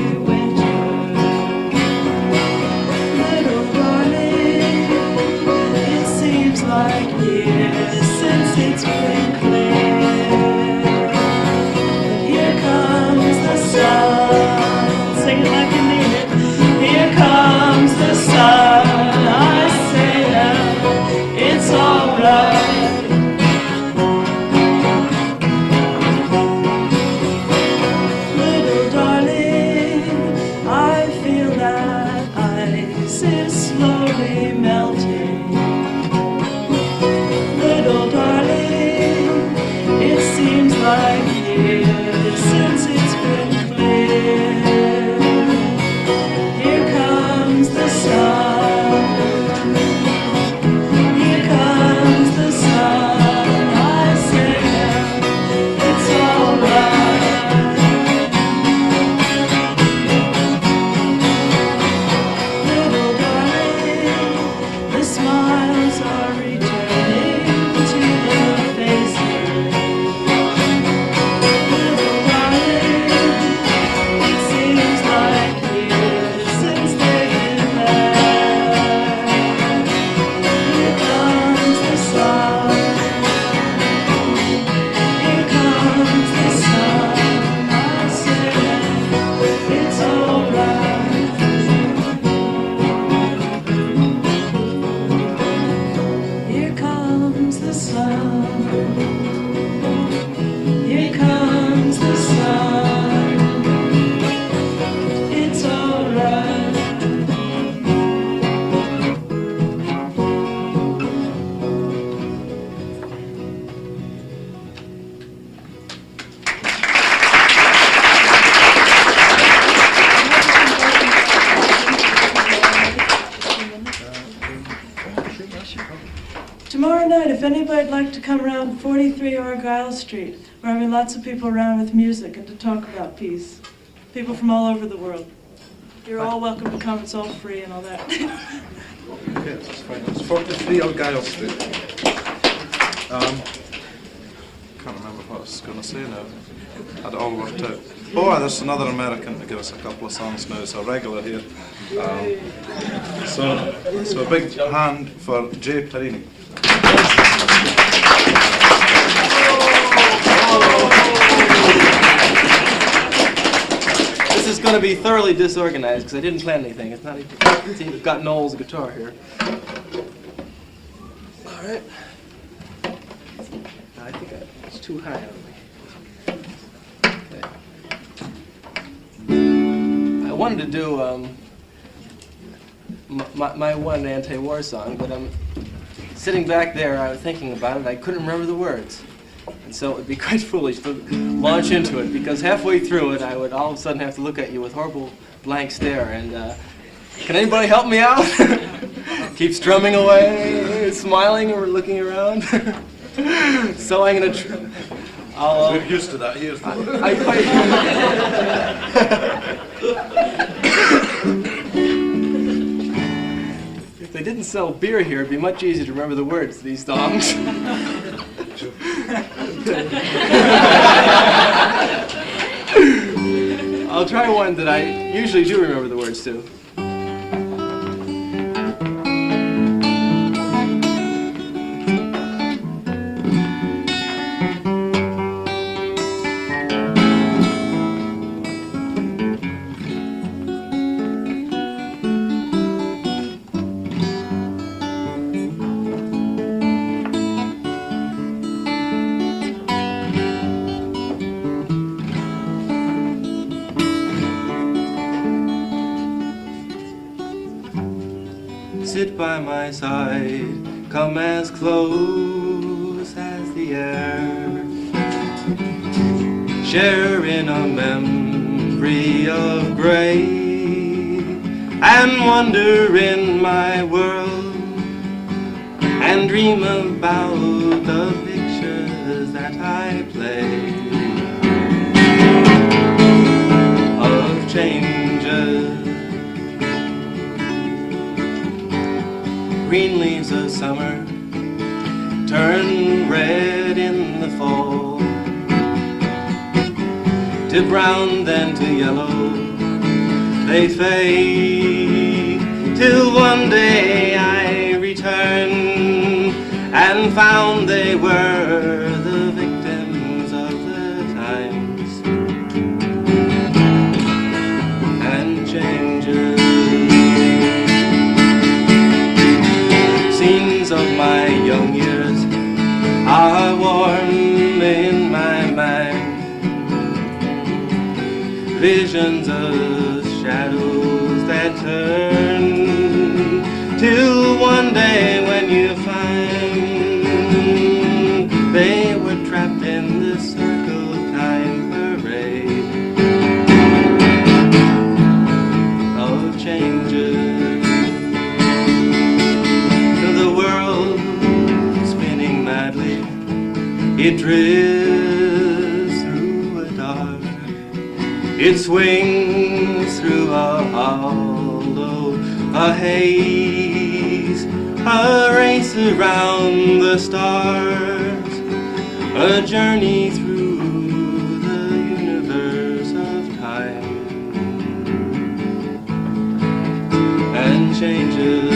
Speaker 4: if anybody'd like to come around 43 Argyle Street, we're having lots of people around with music and to talk about peace. People from all over the world. You're all welcome to come, it's all free and all that.
Speaker 1: Okay, that's fine. It's 43 Argyle Street. Can't remember what I was going to say now. Had it all worked out. Oh, there's another American to give us a couple of songs now. It's a regular here. So a big hand for Jay Perini.
Speaker 5: This is going to be thoroughly disorganized because I didn't plan anything. It's not even. See, we've got Noel's guitar here. All right. I think it's too high on me. Okay. I wanted to do my one anti-war song, but I'm sitting back there. I was thinking about it. I couldn't remember the words. And so it would be quite foolish to launch into it, because halfway through it, I would all of a sudden have to look at you with horrible blank stare. And can anybody help me out? Keep strumming away, smiling or looking around. So I'm going to
Speaker 1: We're used to that. Here's
Speaker 5: If they didn't sell beer here, it'd be much easier to remember the words to these songs. I'll try one that I usually do remember the words to. Sit by my side, come as close as the air. Share in a memory of gray, and wander in my world, and dream about the pictures that I play of changes. Green leaves of summer turn red in the fall, to brown then to yellow they fade, till one day I returned and found they were the victims of the times and changes. Scenes of my young years are warm in my mind, visions of shadows that turn, till one day when you find they were trapped in the circle time parade of changes. It drifts through a dark, it swings through a hollow, a haze, a race around the stars, a journey through the universe of time and changes.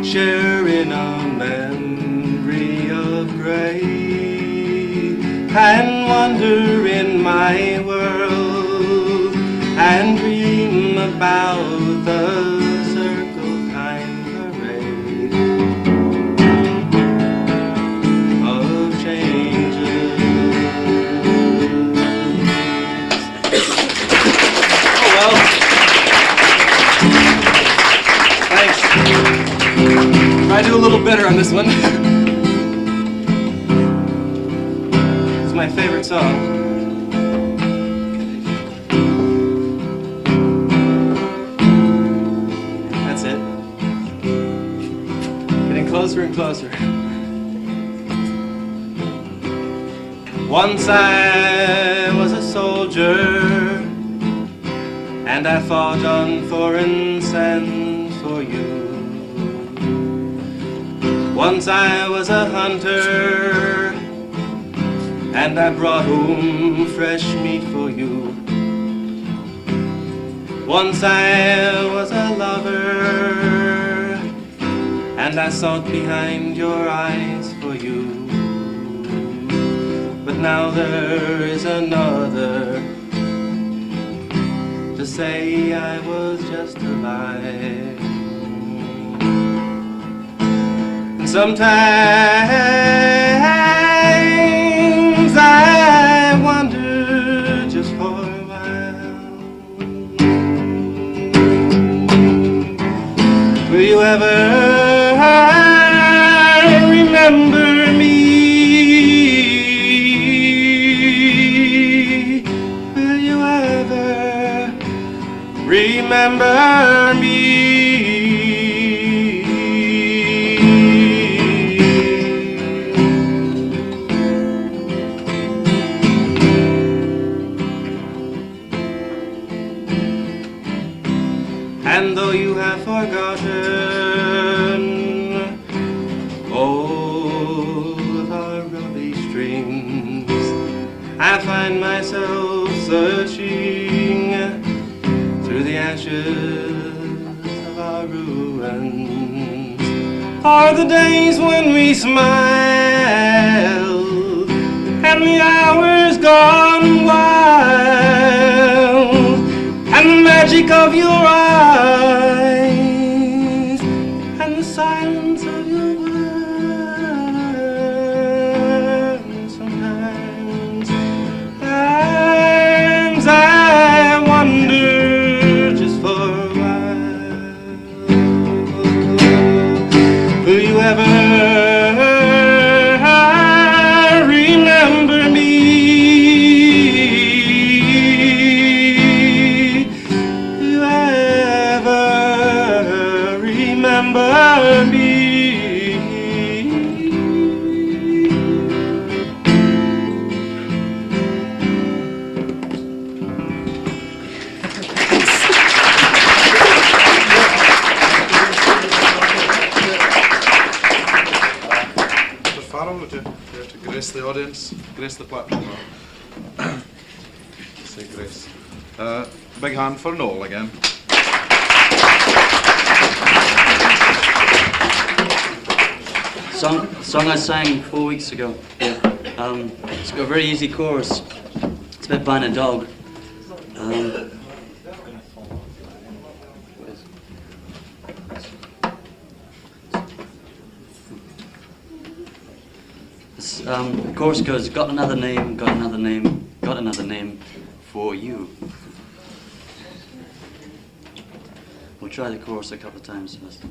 Speaker 5: Share in a memory of gray, and wander in my world and dream about the circle time parade of changes. Oh well. Thanks. Try to do a little better on this one. It's my favorite song. That's it. Getting closer and closer. Once I was a soldier, and I fought on foreign sands for you. Once I was a hunter, and I brought home fresh meat for you. Once I was a lover, and I sought behind your eyes for you. But now there is another to say I was just a lie. And sometimes I wonder just for a while, will you ever remember me? Will you ever remember me? And though you have forgotten all of our rubbish dreams, I find myself searching through the ashes of our ruins for the days when we smiled and the hours gone wild, and the magic of your eyes and the silence of your words. Sometimes I wonder just for a while, will you ever remember me? Remember me.
Speaker 1: Mr. Farrell, would you care to grace the audience, grace the platform? Say grace. Big hand for Noel again.
Speaker 6: Song I sang 4 weeks ago. Yeah. It's got a very easy chorus. It's about buying a dog. The chorus goes, got another name, got another name, got another name for you. We'll try the chorus a couple of times first.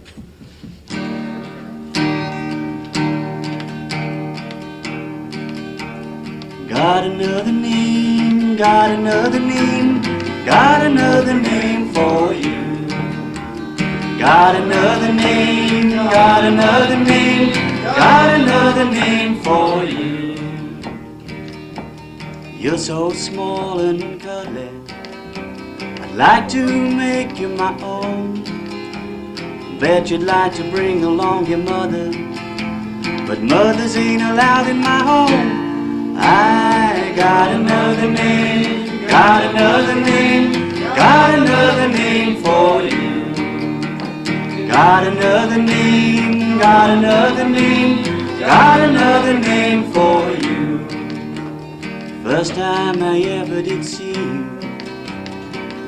Speaker 6: Got another name, got another name, got another name for you. Got another name, got another name, got another name for you. You're so small and cuddly, I'd like to make you my own. Bet you'd like to bring along your mother, but mothers ain't allowed in my home. I got another name, got another name, got another name for you. Got another name, got another name, got another name for you. First time I ever did see you,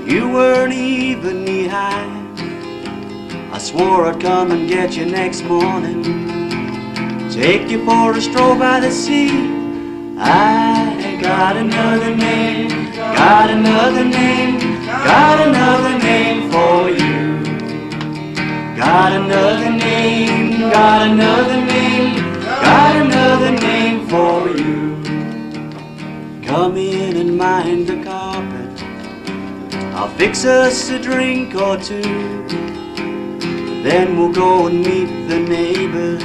Speaker 6: you weren't even knee-high. I swore I'd come and get you next morning, take you for a stroll by the sea. I got another name, got another name, got another name for you. Got another name, got another name, got another name for you. Come in and mind the carpet, I'll fix us a drink or two. Then we'll go and meet the neighbors.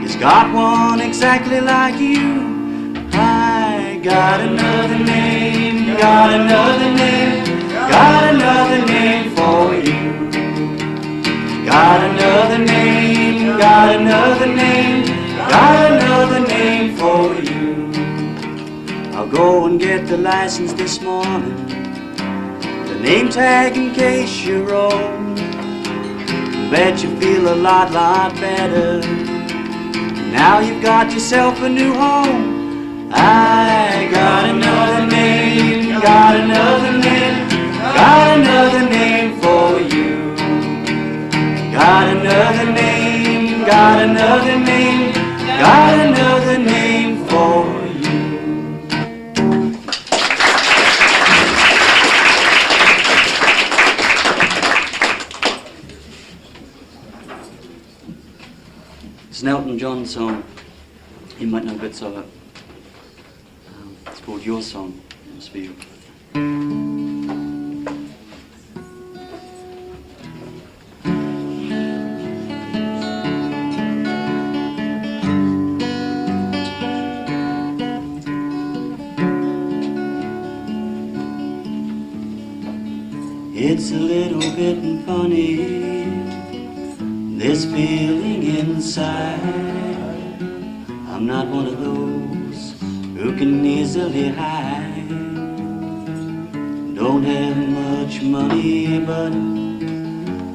Speaker 6: He's got one exactly like you. I got another name, got another name, got another name for you. Got another name, got another name, got another name for you. I'll go and get the license this morning, the name tag in case you roll. Bet you feel a lot better now you've got yourself a new home. I got another name, got another name, got another name for you. Got another name, got another name, got another name for you. It's an Elton John song. You might know bits of it. It's called Your Song. It must be you. It's a little bit funny, this feeling inside. I'm not one of those who can easily hide. Don't have much money, but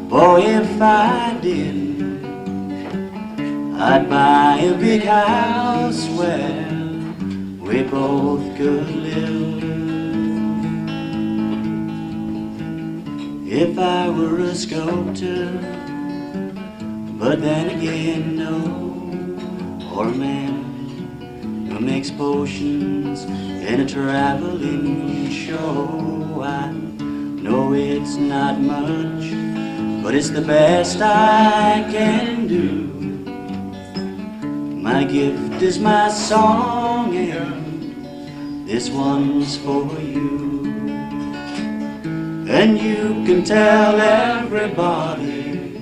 Speaker 6: boy, if I did, I'd buy a big house where we both could live. If I were a sculptor, but then again, no, or a man who makes potions in a traveling show. I know it's not much, but it's the best I can do. My gift is my song, and this one's for you. And you can tell everybody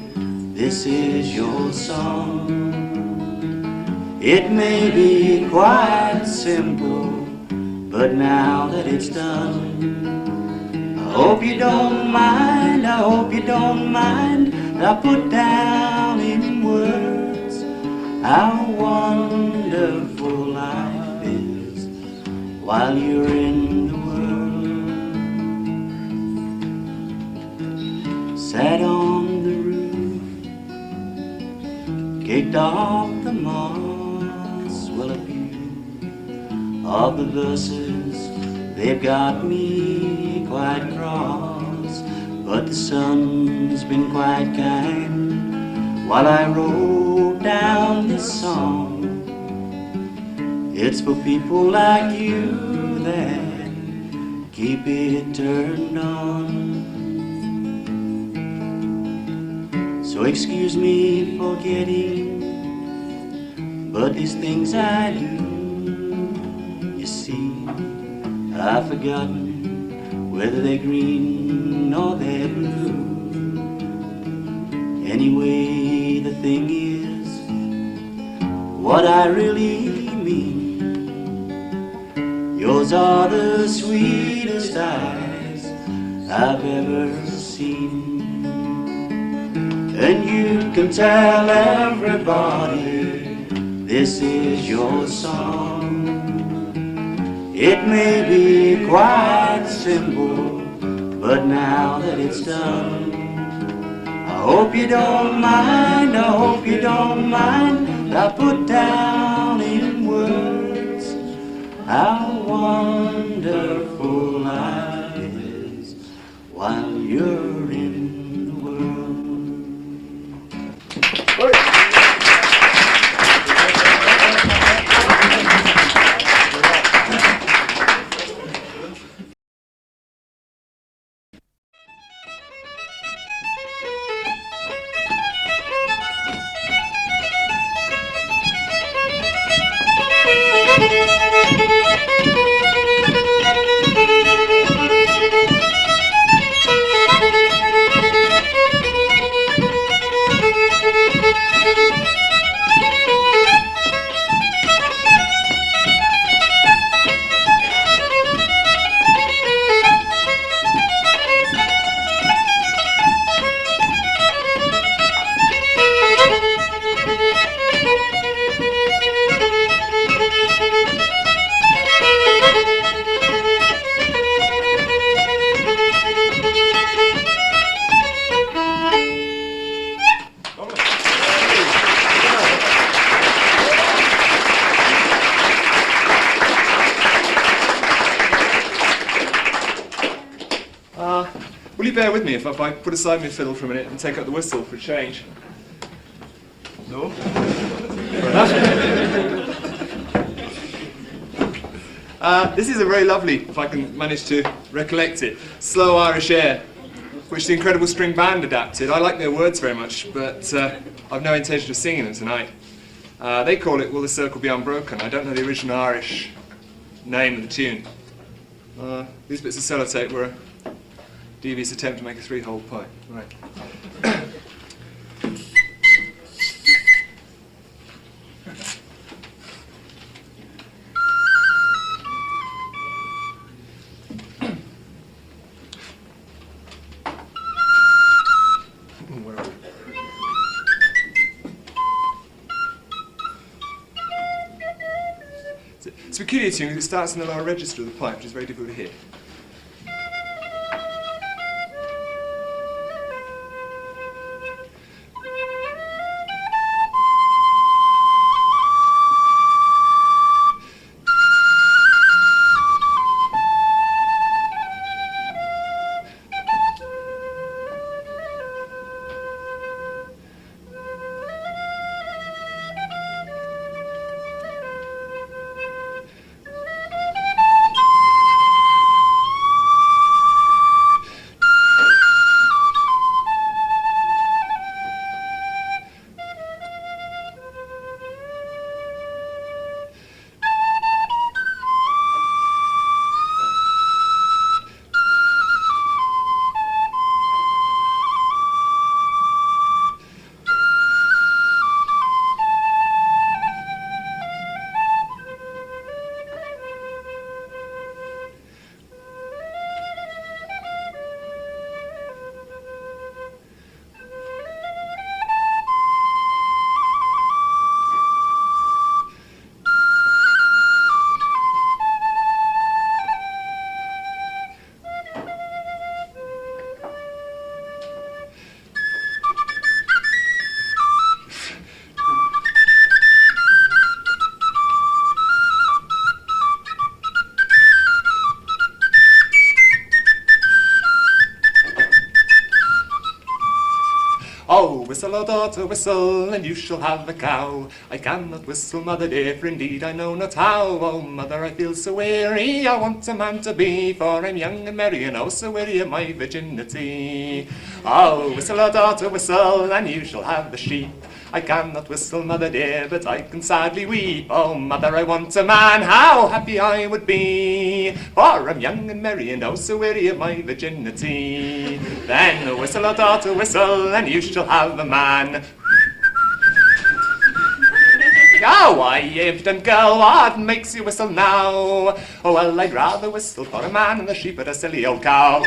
Speaker 6: this is your song. It may be quite simple, but now that it's done, I hope you don't mind, I hope you don't mind that I put down in words how wonderful life is while you're in the world. Sat on the roof, kicked off the moss. Well, a few of the verses, they've got me quite cross, but the sun's been quite kind while I wrote down this song. It's for people like you that keep it turned on. So excuse me for getting, but these things I do, you see, I've forgotten whether they're green or they're blue. Anyway, the thing is, what I really mean, yours are the sweetest eyes I've ever seen. And you can tell everybody this is your song. It may be quite simple, but now that it's done, I hope you don't mind, I hope you don't mind that I put down in words how wonderful life is while you're in the world.
Speaker 7: Will you bear with me if I put aside my fiddle for a minute and take up the whistle for a change? No? Fair enough. This is a very lovely, if I can manage to recollect it, slow Irish air, which the incredible string band adapted. I like their words very much, but I've no intention of singing them tonight. They call it Will the Circle Be Unbroken. I don't know the original Irish name of the tune. These bits of sellotape were a devious attempt to make a three-hole pipe. Right. Where are we? It's a peculiar tune because it starts in the lower register of the pipe, which is very difficult to hear. Oh, whistle, oh daughter, whistle, and you shall have a cow. I cannot whistle, mother dear, for indeed I know not how. Oh, mother, I feel so weary, I want a man to be, for I'm young and merry, and oh, so weary of my virginity. Oh, whistle, oh daughter, whistle, and you shall have the sheep. I cannot whistle, mother dear, but I can sadly weep. Oh, mother, I want a man, how happy I would be, for I'm young and merry, and oh, so weary of my virginity. Then whistle, oh daughter, whistle, and you shall have a man. Oh, why, Evedon girl, what makes you whistle now? Oh, well, I'd rather whistle for a man and the sheep at a silly old cow.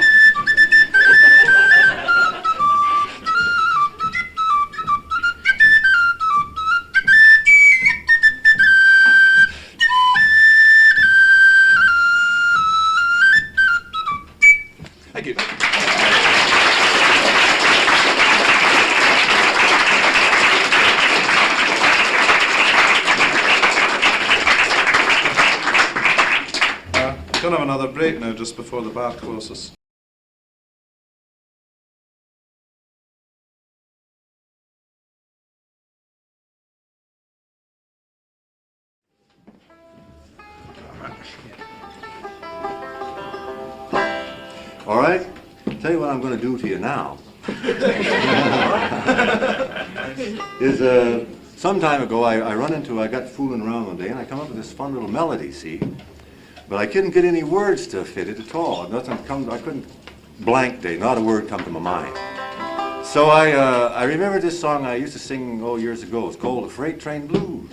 Speaker 7: Thank you.
Speaker 8: break now just before the bar closes.
Speaker 3: All right, tell you what I'm going to do to you now. Some time ago I got fooling around one day and I come up with this fun little melody, see? But I couldn't get any words to fit it at all. I couldn't, blank day, not a word come to my mind. So I remember this song I used to sing, years ago. It's called The Freight Train Blues.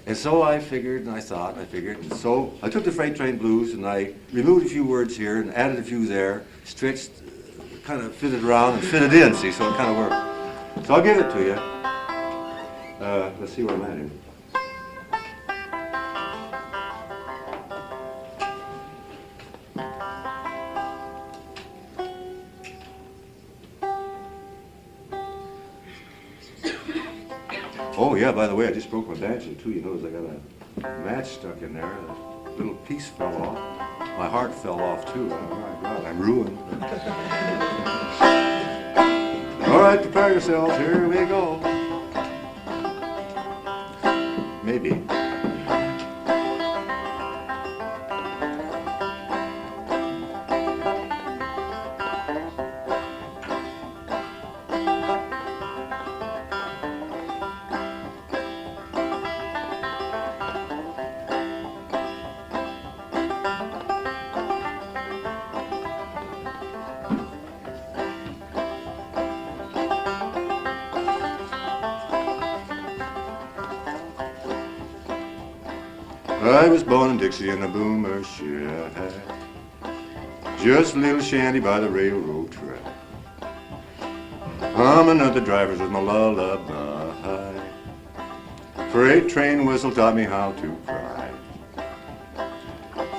Speaker 3: And so I figured, and and so I took the Freight Train Blues and I removed a few words here and added a few there, stretched, kind of fitted around and fitted in, see, so it kind of worked. So I'll give it to you. Let's see where I'm at here. Oh yeah, by the way, I just broke my banjo too. You notice I got a match stuck in there. A little piece fell off. My heart fell off too. Oh my God, I'm ruined. All right, prepare yourselves. Here we go. Maybe. I was born in Dixie in a boomer shed, just a little shanty by the railroad track. Humming of the drivers was my lullaby. Freight train whistle taught me how to cry.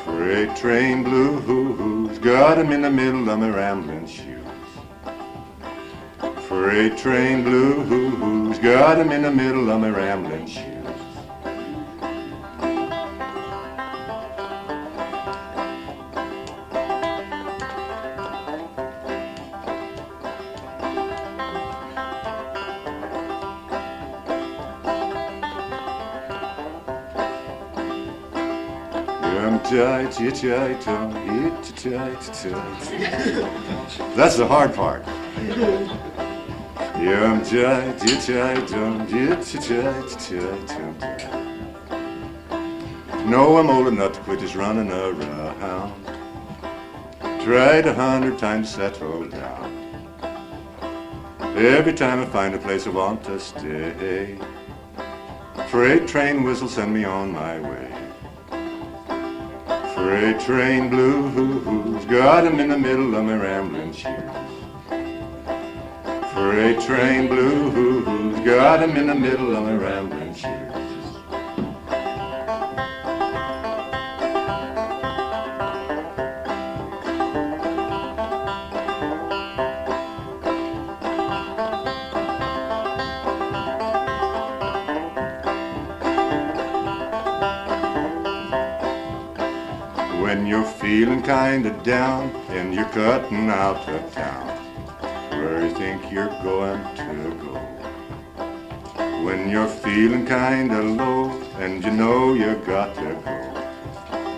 Speaker 3: Freight train blues got 'em in the middle of my rambling shoes. Freight train blues got 'em in the middle of my rambling shoes. That's the hard part. No, I'm old enough to quit just running around. Tried 100 times to settle down. Every time I find a place I want to stay, freight train whistle send me on my way. Freight train blues got 'em in the middle of my rambling shoes. Freight train blues got 'em in the middle of my rambling shoes. When you're feeling kinda down and you're cutting out of town, where you think you're going to go? When you're feeling kinda low and you know you got to go,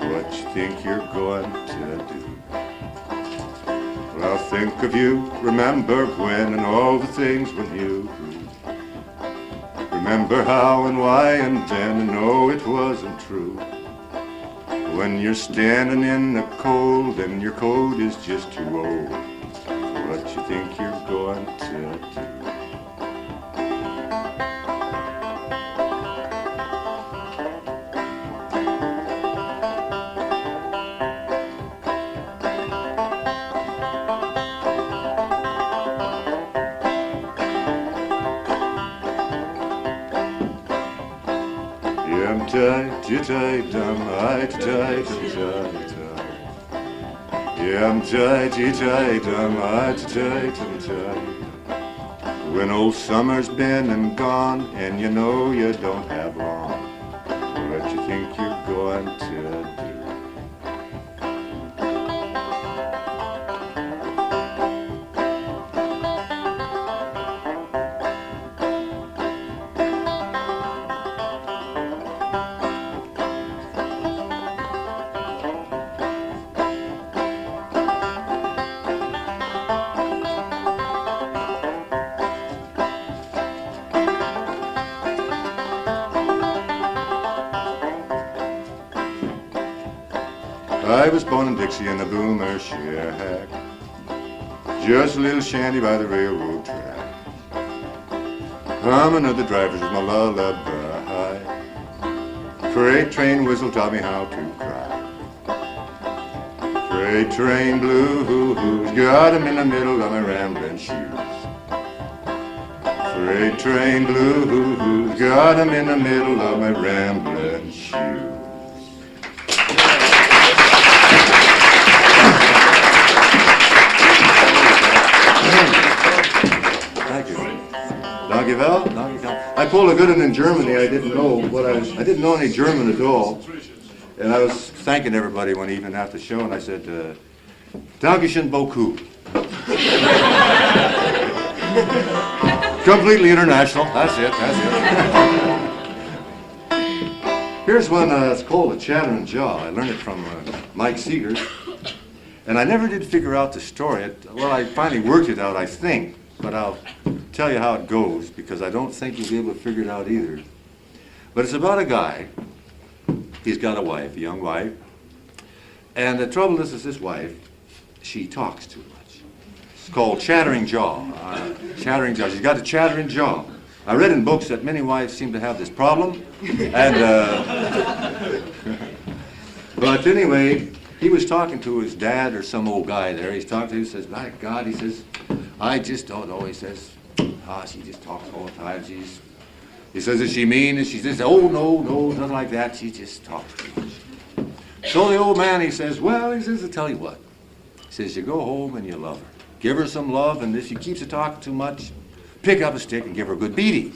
Speaker 3: what you think you're going to do? Well, think of you, remember when and all the things when you remember how and why and then and no, it wasn't true. When you're standing in the cold and your coat is just too old, what you think you're going to do? Tight, I'm tight. Yeah, I'm tight, I'm tight. When old summer's been and gone, and you know you don't have long, what you think you're going to do? I was born in Dixie in the boomer shack, just a little shanty by the railroad track. Humming of the drivers was my lullaby. Freight train whistle taught me how to cry. Freight train blues got 'em in the middle of my rambling shoes. Freight train blues got 'em in the middle of my rambling shoes. Thank you. Dankjewel. I pulled a good one in Germany. I didn't know I didn't know any German at all. And I was thanking everybody one evening after the show, and I said, Dankeschön beaucoup. Completely international. That's it. Here's one, it's called A Chattering Jaw. I learned it from Mike Seeger. And I never did figure out the story. Well, I finally worked it out, I think. But I'll tell you how it goes, because I don't think you'll be able to figure it out either. But it's about a guy. He's got a wife, a young wife. And the trouble is this wife, she talks too much. It's called chattering jaw. Chattering jaw. She's got a chattering jaw. I read in books that many wives seem to have this problem. And, but anyway, he was talking to his dad or some old guy there. He's talking to him, he says, my God, he says, I just don't know. He says, she just talks all the time. He says, is she mean? And she says, oh, no, nothing like that. She just talks too much. So the old man, he says, well, he says, I'll tell you what. He says, you go home and you love her. Give her some love, and if she keeps you talking too much, pick up a stick and give her a good beating.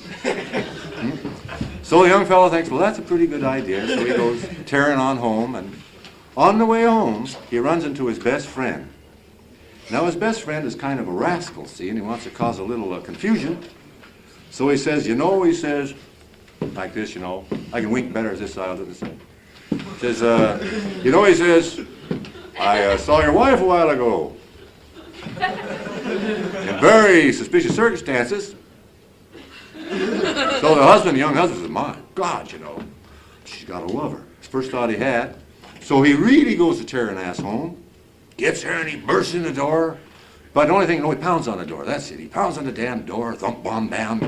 Speaker 3: So the young fellow thinks, well, that's a pretty good idea. So he goes tearing on home, and on the way home, he runs into his best friend. Now, his best friend is kind of a rascal, see, and he wants to cause a little confusion. So he says, he says, like this, I can wink better as this side, I'll do this side. He says, he says, I saw your wife a while ago. In very suspicious circumstances. So the young husband says, my God, she's got a lover. It's the first thought he had. So he really goes to tear an ass home. Gets there and he bursts in the door. But the only thing, he pounds on the door. That's it. He pounds on the damn door, thump, bomb, bam,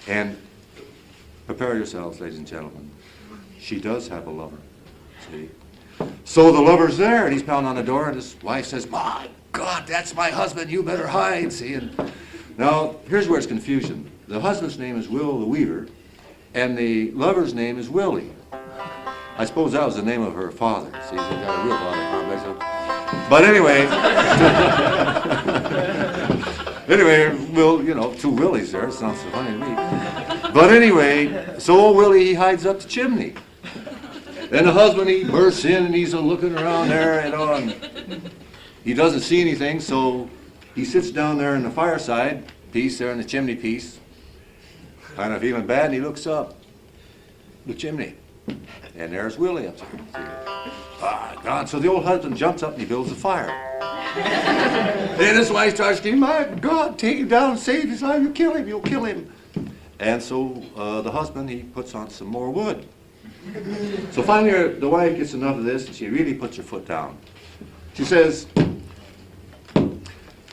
Speaker 3: and prepare yourselves, ladies and gentlemen. She does have a lover, see? So the lover's there, and he's pounding on the door, and his wife says, my God, that's my husband, you better hide, see? And now, here's where it's confusion. The husband's name is Will the Weaver, and the lover's name is Willie. I suppose that was the name of her father, see? They got a real father complex. But anyway, two Willies there, it sounds so funny to me. But anyway, so old Willie, he hides up the chimney. Then the husband, he bursts in and he's looking around there, and he doesn't see anything, so he sits down there in the fireside piece there in the chimney piece, kind of feeling bad, and he looks up the chimney. And there's Willie up there. God. So the old husband jumps up and he builds a fire. Then his wife starts screaming, my God, take him down, save his life, you'll kill him. And so the husband, he puts on some more wood. So finally the wife gets enough of this and she really puts her foot down. She says,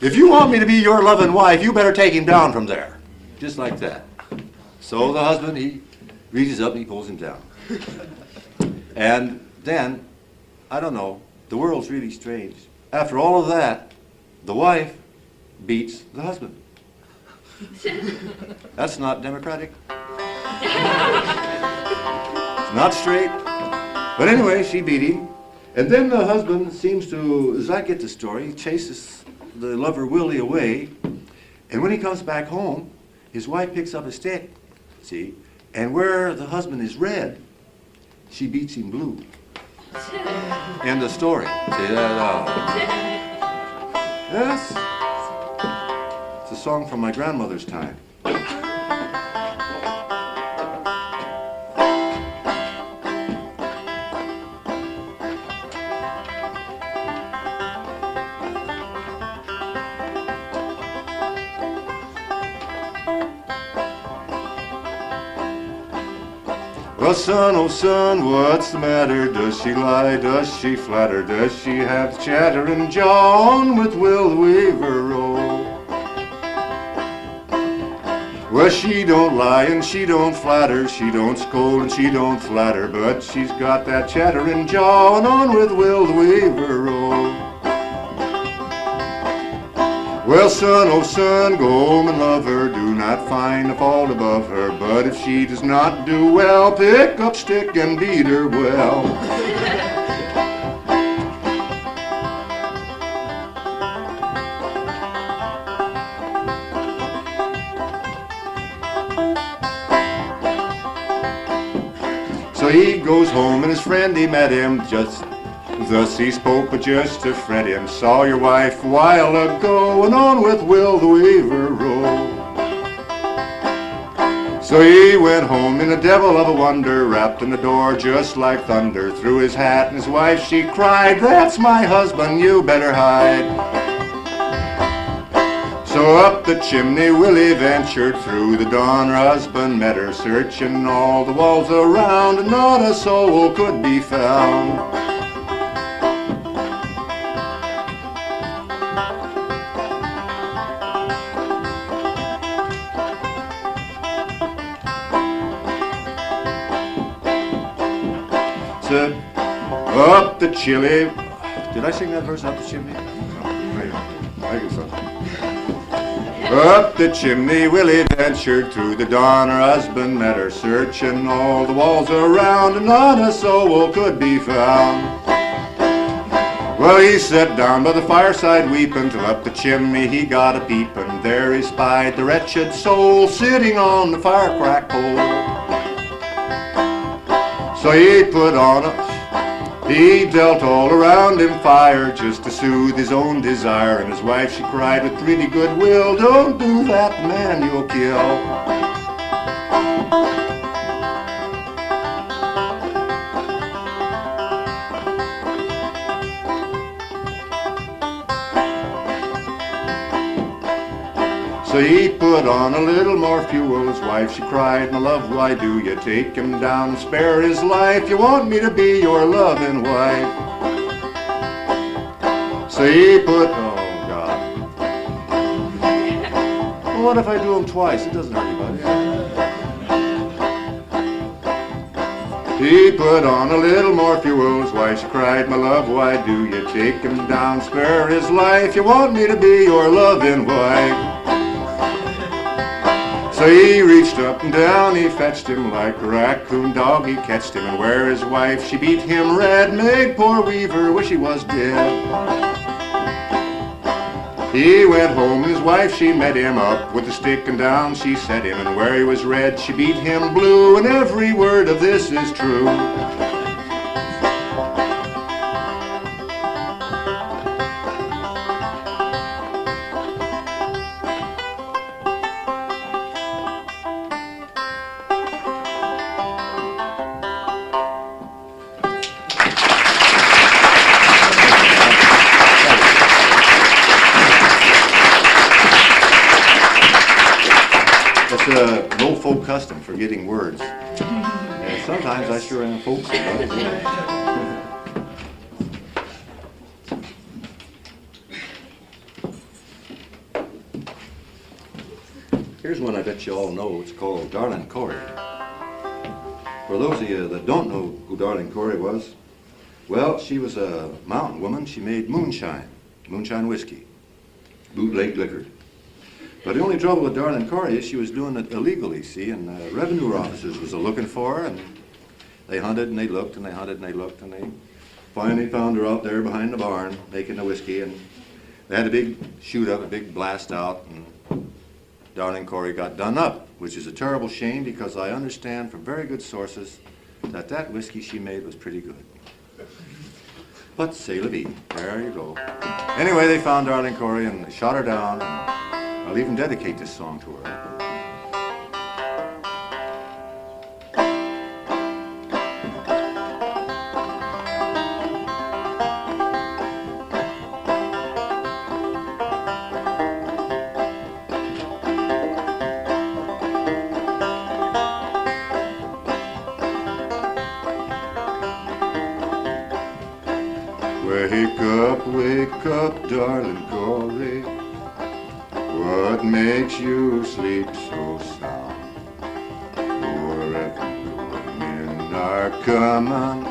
Speaker 3: if you want me to be your loving wife, you better take him down from there. Just like that. So the husband, he reaches up and he pulls him down. And then, I don't know, the world's really strange. After all of that, the wife beats the husband. That's not democratic. It's not straight. But anyway, she beat him. And then the husband seems to, as I get the story, chases the lover Willie away. And when he comes back home, his wife picks up a stick, see? And where the husband is red, she beats him blue. End of story. See that? Yes. It's a song from my grandmother's time. Well, son, oh son, what's the matter? Does she lie? Does she flatter? Does she have the chattering jaw on with Will the Weaver roll? Well, she don't lie and she don't flatter, she don't scold and she don't flatter, but she's got that chattering jaw on with Will the Weaver roll. Well, son, oh son, go home and love her, do not find a fault above her, but if she does not do well, pick up stick and beat her well. So he goes home and his friend he met him, just thus he spoke, but just to fret him. Saw your wife a while ago, and on with Will the Weaver roll. So he went home in a devil of a wonder, rapped on the door just like thunder, threw his hat and his wife she cried, "That's my husband, you better hide." So up the chimney Willie ventured, through the dawn her husband met her, searching all the walls around, and not a soul could be found. Said, up the chimney. Did I sing that verse, up the chimney? I guess so. Up the chimney Willie ventured, through the dawn her husband met her, searching all the walls around, and not a soul could be found. Well, he sat down by the fireside weeping, till up the chimney he got a peeping. There he spied the wretched soul sitting on the fire crack pole. So he put on he dealt all around him fire, just to soothe his own desire, and his wife she cried with pretty good will, "Don't do that, man, you'll kill." So he put on a little more fuel, his wife she cried, "My love, why do you take him down and spare his life? You want me to be your loving wife." So he put, oh God. Well, what if I do him twice? It doesn't hurt anybody. He put on a little more fuel, his wife she cried, "My love, why do you take him down, spare his life? You want me to be your loving wife." So he reached up and down, he fetched him like a raccoon dog, he catched him, and where his wife she beat him red, made poor Weaver wish he was dead. He went home and his wife she met him, up with a stick and down she set him, and where he was red she beat him blue, and every word of this is true. An old folk custom, forgetting words. And sometimes I sure am folksy about it. Here's one I bet you all know. It's called Darlin' Corey. For those of you that don't know who Darlin' Corey was, well, she was a mountain woman. She made moonshine whiskey, bootleg liquor. But the only trouble with Darlin' Corey is she was doing it illegally, see, and revenue officers was looking for her, and they hunted and they looked and they hunted and they looked, and they finally found her out there behind the barn making the whiskey, and they had a big shoot up, a big blast out, and Darlin' Corey got done up, which is a terrible shame because I understand from very good sources that that whiskey she made was pretty good. But c'est la vie, there you go. Anyway, they found Darlin' Corey and they shot her down. I'll even dedicate this song to her. woke up, darling Corey. What makes you sleep so sound? Forever men are coming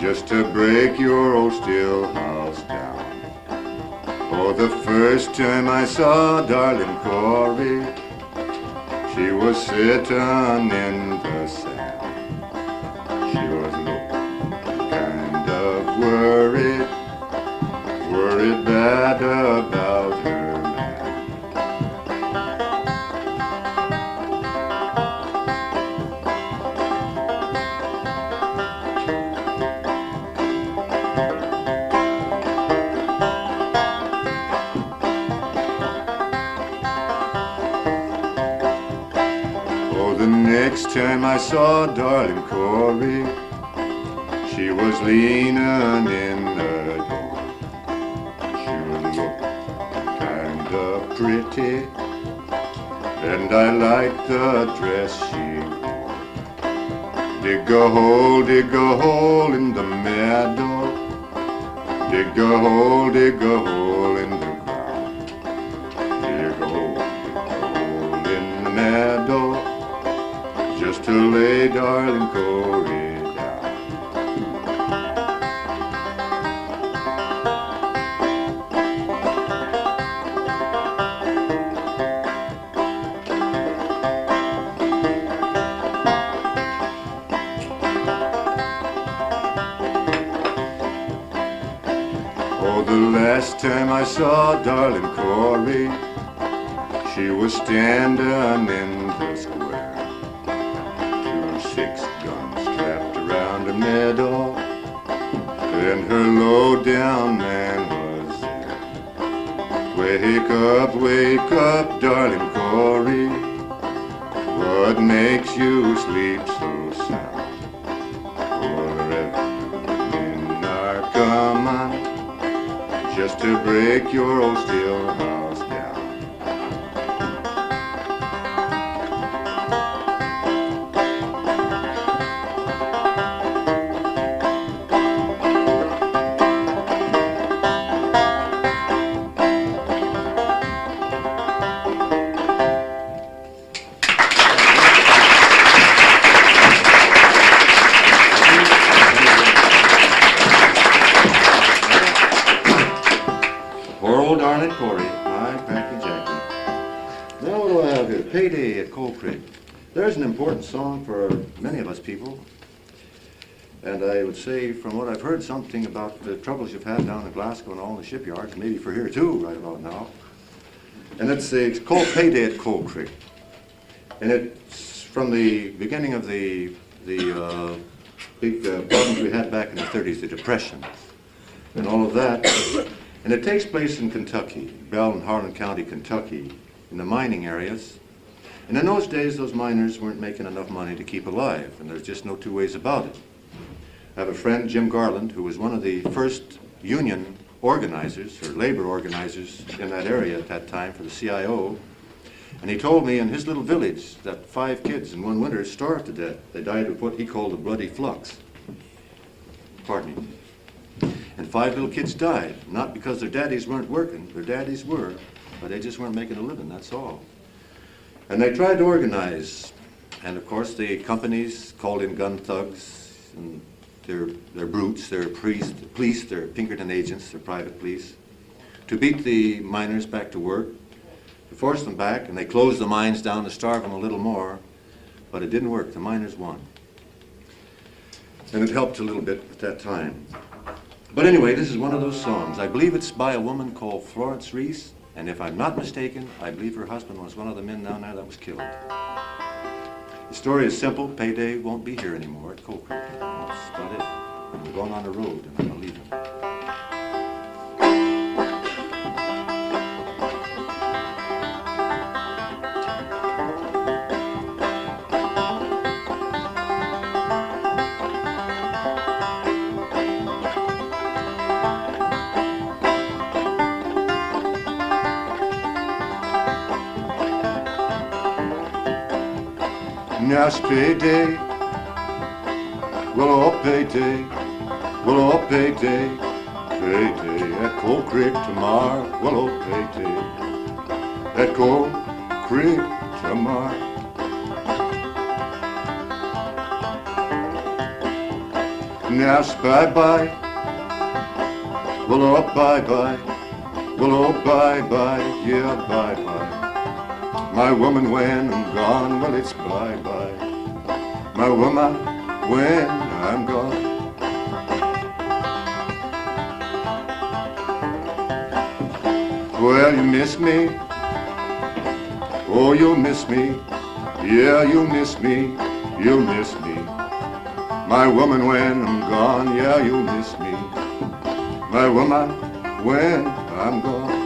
Speaker 3: just to break your old still house down. Oh, the first time I saw darling Corey, she was sitting in the sand. She was looking kind of worried bad about her man. Oh, the next time I saw darling Corey, she was leaning in the door. She was looking kind of pretty, and I liked the dress she wore. Dig a hole in the meadow. Dig a hole in the ground. Dig a hole in the meadow, just to lay darling Corey down. Oh, the last time I saw darling Corey, she was standing in the square. 6 guns strapped around her middle, and her low-down man was there. Wake up, darling Corey. What makes you sleep so sound? Forever men are coming just to break your old still house down. Darn it, Corey, my cracky Jackie. Now what do I have here? Payday at Coal Creek. There's an important song for many of us people. And I would say, from what I've heard, something about the troubles you've had down in Glasgow and all the shipyards, maybe for here too, right about now. And it's called Payday at Coal Creek. And it's from the beginning of the big problems we had back in the 30s, the Depression, and all of that. And it takes place in Kentucky, Bell and Harlan County, Kentucky, in the mining areas. And in those days, those miners weren't making enough money to keep alive, and there's just no two ways about it. I have a friend, Jim Garland, who was one of the first union organizers, or labor organizers in that area at that time for the CIO. And he told me in his little village that 5 kids in one winter starved to death. They died of what he called a bloody flux. Pardon me. And 5 little kids died, not because their daddies weren't working, their daddies were, but they just weren't making a living, that's all. And they tried to organize, and of course the companies called in gun thugs, and they're brutes, they're police, they're Pinkerton agents, they're private police, to beat the miners back to work, to force them back, and they closed the mines down to starve them a little more, but it didn't work, the miners won. And it helped a little bit at that time. But anyway, this is one of those songs. I believe it's by a woman called Florence Reese, and if I'm not mistaken, I believe her husband was one of the men down there that was killed. The story is simple. Payday won't be here anymore at Coal Creek. That's about it. And we're going on the road, and I'm going to leave him. Now it's payday, well, all payday, payday at Cold Creek tomorrow, well, oh, pay. That Cold Creek tomorrow. Now, bye-bye, well, oh, bye-bye, well, oh, bye-bye, yeah, bye-bye. My woman, when I'm gone, well, it's bye-bye. My woman, when I'm gone. Well, you miss me, oh, you'll miss me, yeah, you'll miss me, you'll miss me. My woman, when I'm gone, yeah, you'll miss me. My woman, when I'm gone.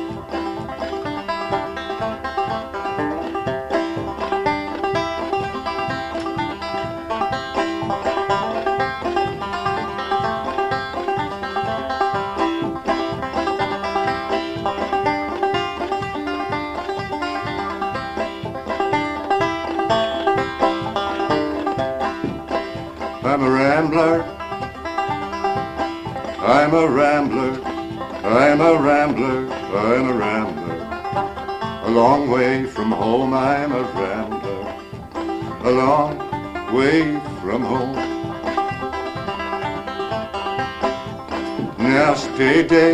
Speaker 3: I'm a rambler, I'm a rambler, I'm a rambler, I'm a rambler. A long way from home, I'm a rambler, a long way from home. Now payday,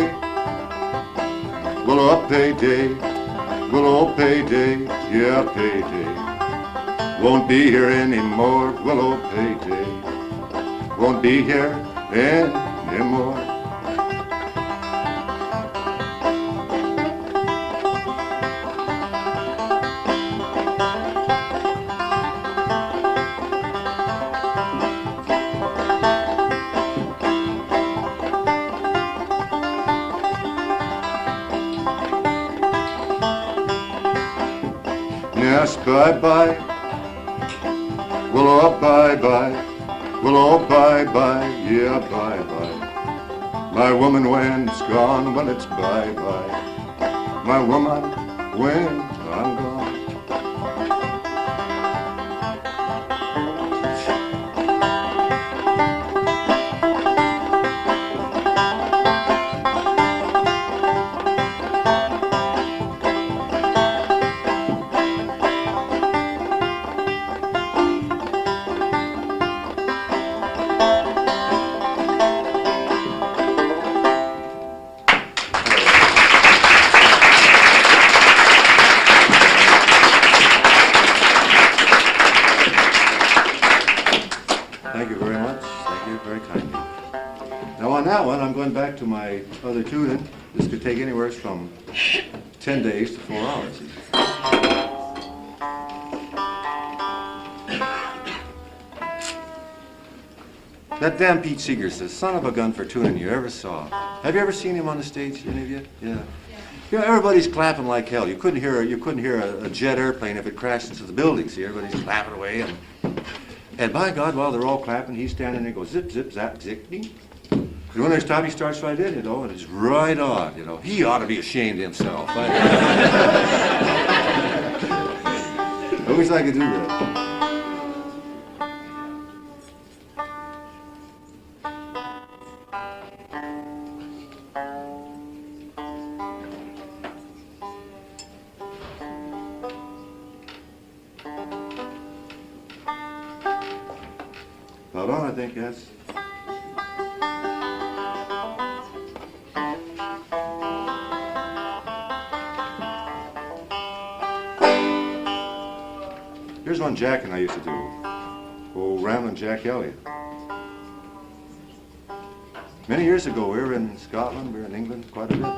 Speaker 3: well, oh, payday, well, oh, payday, yeah, payday. Won't be here anymore, well, oh, payday. Won't be here anymore. Yes, bye-bye. Well, oh, bye-bye. Well, oh, bye-bye, yeah, bye-bye. My woman, when it's gone, well, it's bye-bye. My woman, when I'm gone. Back to my other tuning. This could take anywhere from 10 days to 4 hours. That damn Pete Seeger's the son of a gun for tuning you ever saw. Have you ever seen him on the stage, any of you? Yeah. You know, everybody's clapping like hell. You couldn't hear a jet airplane if it crashed into the building. See, everybody's clapping away, and by God, while they're all clapping, he's standing there and goes zip, zip, zap, zick, ding. And when there's time, he starts right in, you know, and it's right on, you know. He ought to be ashamed himself. I wish I could do that. About on, I think, yes. Here's one Jack and I used to do. Old Ramblin Jack Elliott. Many years ago, we were in Scotland, we were in England quite a bit.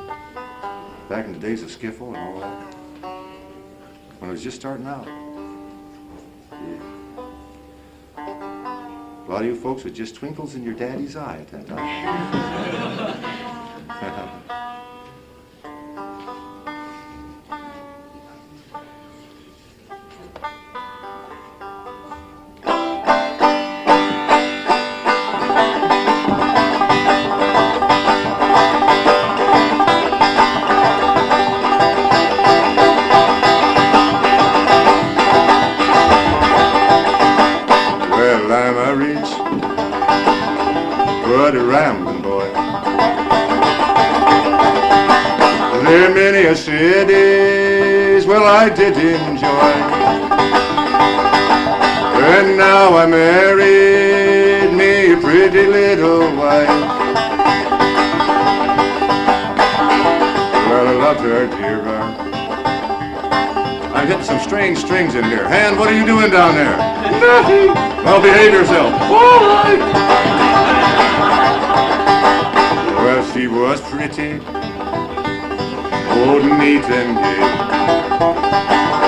Speaker 3: Back in the days of skiffle and all that. When it was just starting out. Yeah. A lot of you folks with just twinkles in your daddy's eye at that time. But a rambling boy. There are many a cities, well, I did enjoy. And now I married me a pretty little wife. Well, I loved her, dear heart. I'm hitting some strange strings in here. Hand, what are you doing down there? Nothing. Well, behave yourself. All right. Well, she was pretty, old and neat and gay.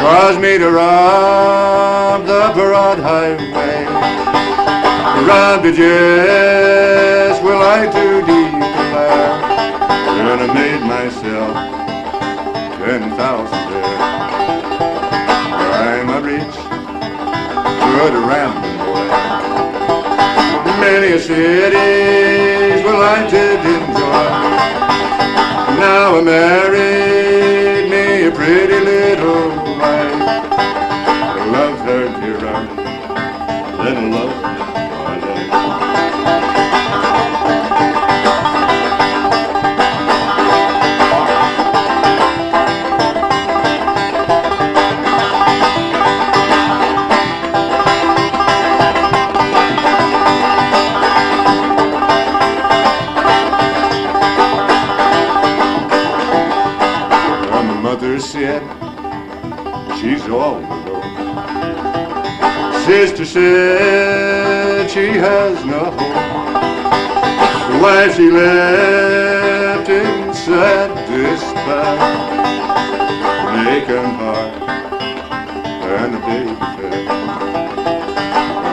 Speaker 3: Caused me to rob the broad highway. Round the jest, will I to declare, and I made myself 10,000 there. I'm a rich, good rambling boy. Many a cities, well, I did enjoy. Now I married me a pretty little wife. I loved her, dear heart, then I loved my life. Said she's all alone. Sister said she has no home. Why she left in sad despair, aching heart and a baby fair.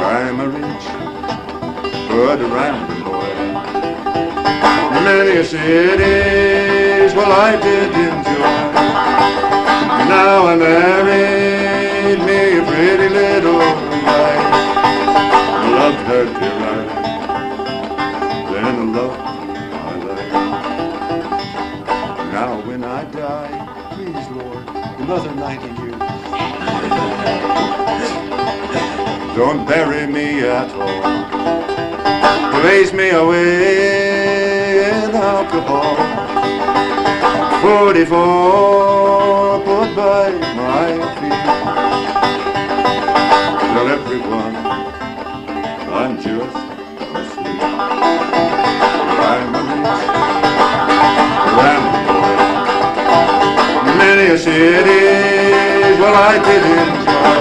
Speaker 3: I'm a rich, good rambling boy. Many a cities, well, I did enjoy. Now I married me a pretty little wife. I loved her, dear life, then I loved my life. Now when I die, please, Lord, another 90 years, don't bury me at all. Place me away in alcohol. 44 put by my feet. Tell everyone I'm just asleep. I'm a rich rambling boy. Many a cities, well, I did enjoy.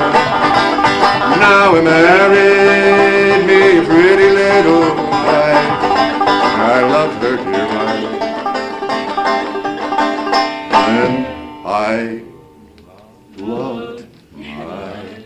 Speaker 3: Now I married me a pretty little wife. I loved her, dear wife. And I loved my life.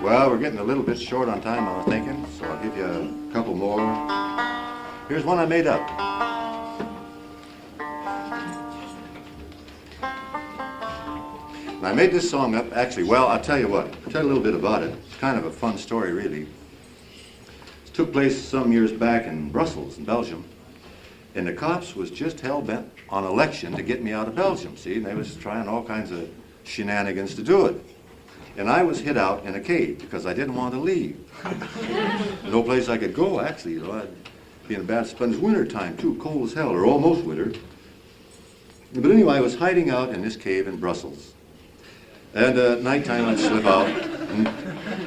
Speaker 3: Well, we're getting a little bit short on time, I was thinking, so I'll give you a couple more. Here's one I made up. I made this song up, actually, well, I'll tell you what. I'll tell you a little bit about it. It's kind of a fun story, really. It took place some years back in Brussels, in Belgium. And the cops was just hell-bent on election to get me out of Belgium, see? And they was trying all kinds of shenanigans to do it. And I was hid out in a cave because I didn't want to leave. No place I could go, actually, you know. I'd be in a bad spot. It's winter time, too, cold as hell, or almost winter. But anyway, I was hiding out in this cave in Brussels. And at nighttime, I'd slip out. And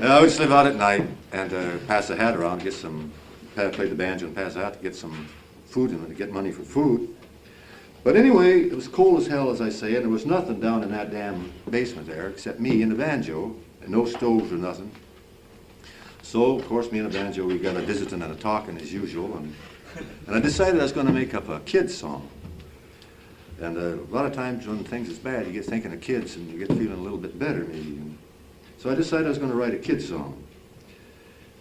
Speaker 3: I would slip out at night and pass the hat around, get some, play the banjo and pass out to get some food and to get money for food. But anyway, it was cold as hell, as I say, and there was nothing down in that damn basement there except me and the banjo, and no stoves or nothing. So, of course, me and the banjo, we got a visiting and a talking as usual, and I decided I was going to make up a kid's song. And a lot of times when things is bad, you get thinking of kids and you get feeling a little bit better, maybe. And so I decided I was going to write a kid's song.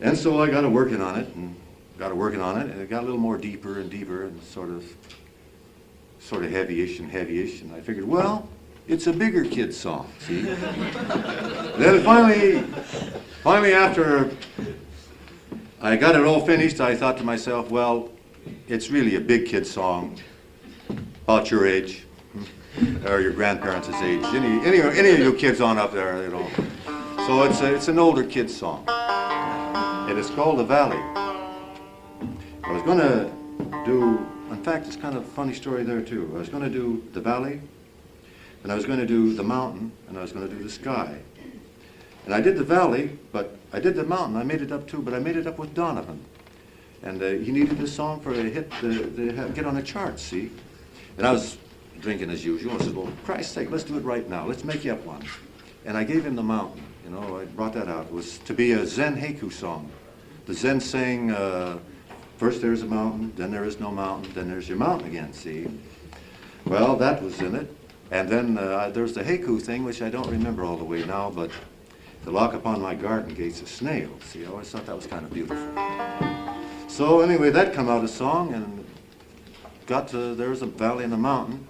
Speaker 3: And so I got to working on it, and it got a little more deeper and deeper and sort of heavyish, and I figured, well, it's a bigger kid's song, see? Then finally after I got it all finished, I thought to myself, well, it's really a big kid song, about your age, or your grandparents' age. Any of you kids on up there, you know. So it's an older kid song, and it's called The Valley. I was going to do, in fact, it's kind of a funny story there too. I was going to do The Valley, and I was going to do The Mountain, and I was going to do The Sky. And I did The Valley, but I did The Mountain. I made it up too, but I made it up with Donovan. And he needed this song for a hit, get on the charts, see? And I was drinking as usual. I said, well, for Christ's sake, let's do it right now. Let's make you up one. And I gave him The Mountain. You know, I brought that out. It was to be a Zen haiku song. The Zen saying, first there's a mountain, then there is no mountain, then there's your mountain again, see? Well, that was in it. And then there's the haiku thing, which I don't remember all the way now, but to lock upon my garden gates a snail. See, I always thought that was kind of beautiful. So anyway, that come out a song, and got to, there's a valley and a mountain.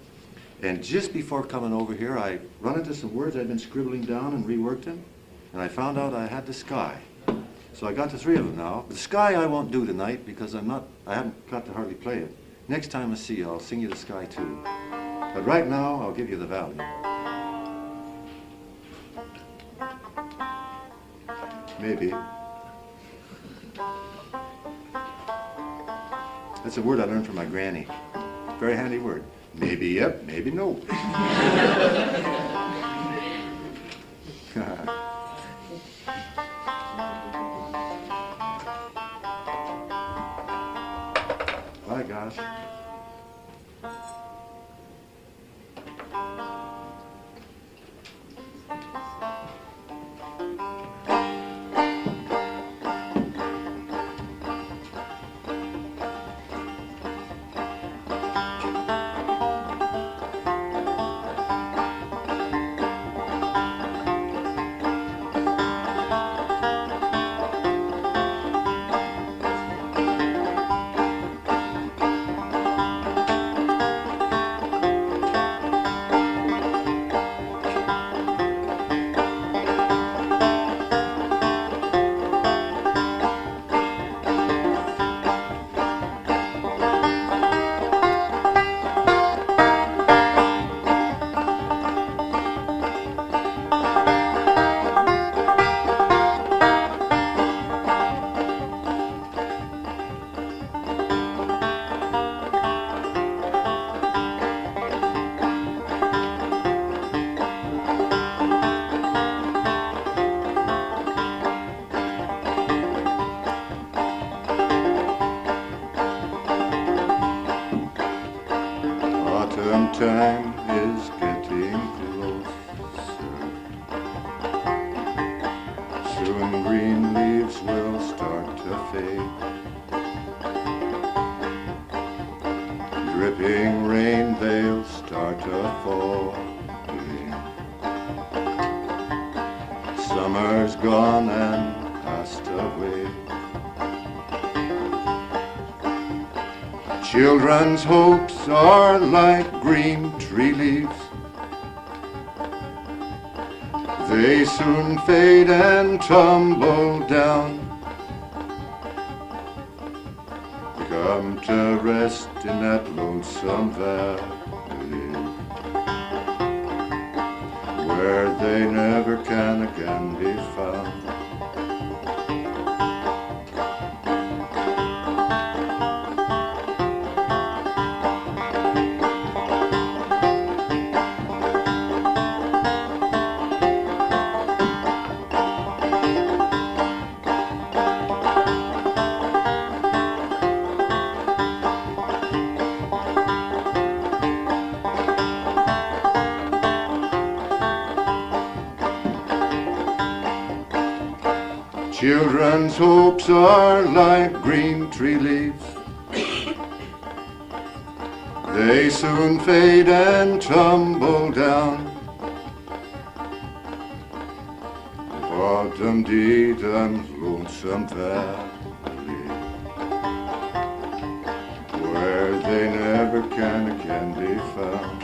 Speaker 3: And just before coming over here, I run into some words I'd been scribbling down and reworked them, and I found out I had The Sky. So I got the three of them now. The Sky I won't do tonight because I haven't got to hardly play it. Next time I see you, I'll sing you The Sky too. But right now, I'll give you The Valley. Maybe. That's a word I learned from my granny. Very handy word. Maybe yep, maybe no. My gosh. Time is getting closer. Soon green leaves will start to fade. Dripping rain, they'll start to fall. Summer's gone and passed away. Children's hopes are like green tree leaves. They soon fade and tumble down. Come to rest in that lonesome valley, where they never can again be found. Children's hopes are like green tree leaves. They soon fade and tumble down. Autumn Deedham's lonesome valley, where they never can again be found.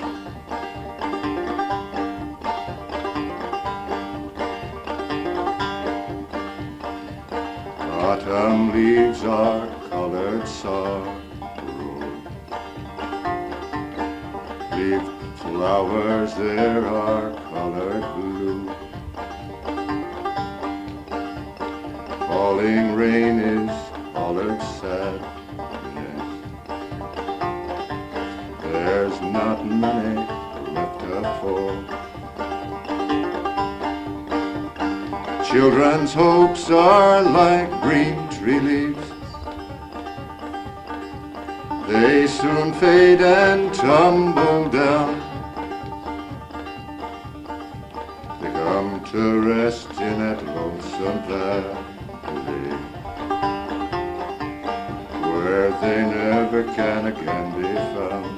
Speaker 3: Autumn leaves are colored sorrow. leaf flowers there are colored blue. Falling rain is colored sadness. There's not many left to fall. Children's hopes are like green tree leaves. They soon fade and tumble down. They come to rest in that lonesome valley, where they never can again be found.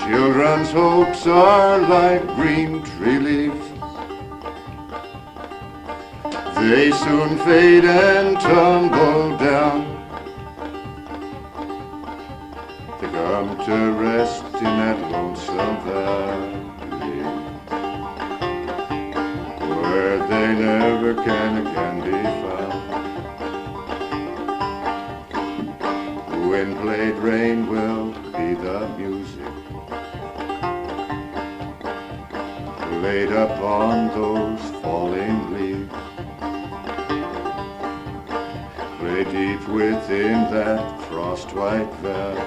Speaker 3: Children's hopes are like green tree leaves. They soon fade and tumble down. They come to rest in that lonesome valley, where they never can again be found. Wind played rain will be the music laid upon those falling leaves. Play deep within that frost-white valley.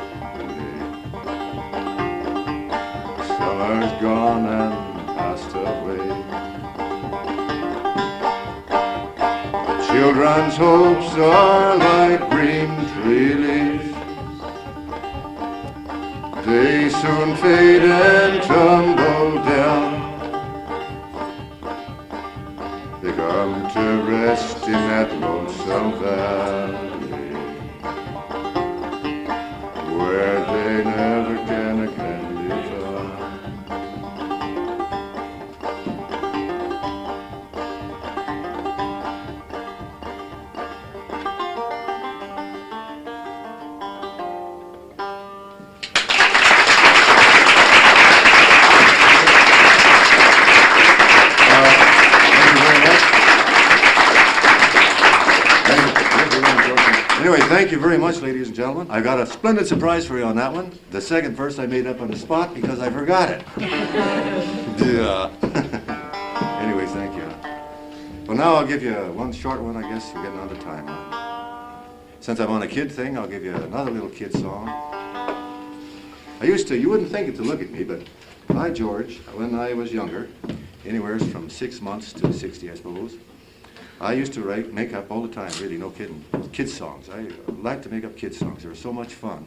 Speaker 3: Summer's gone and passed away. Children's hopes are like green tree leaves. They soon fade and tumble down. They come to rest in that lonesome valley, where they never can again be found. Anyway, thank you very much, ladies and gentlemen. I got a splendid surprise for you on that one. The second verse I made up on the spot because I forgot it. Yeah. Anyways, thank you. Well, now I'll give you one short one, I guess. We're getting on to time. Since I'm on a kid thing, I'll give you another little kid song. You wouldn't think it to look at me, but by George, when I was younger, anywhere from 6 months to 60, I suppose, I used to make up all the time, really, no kidding, kids songs. I like to make up kids songs. They were so much fun.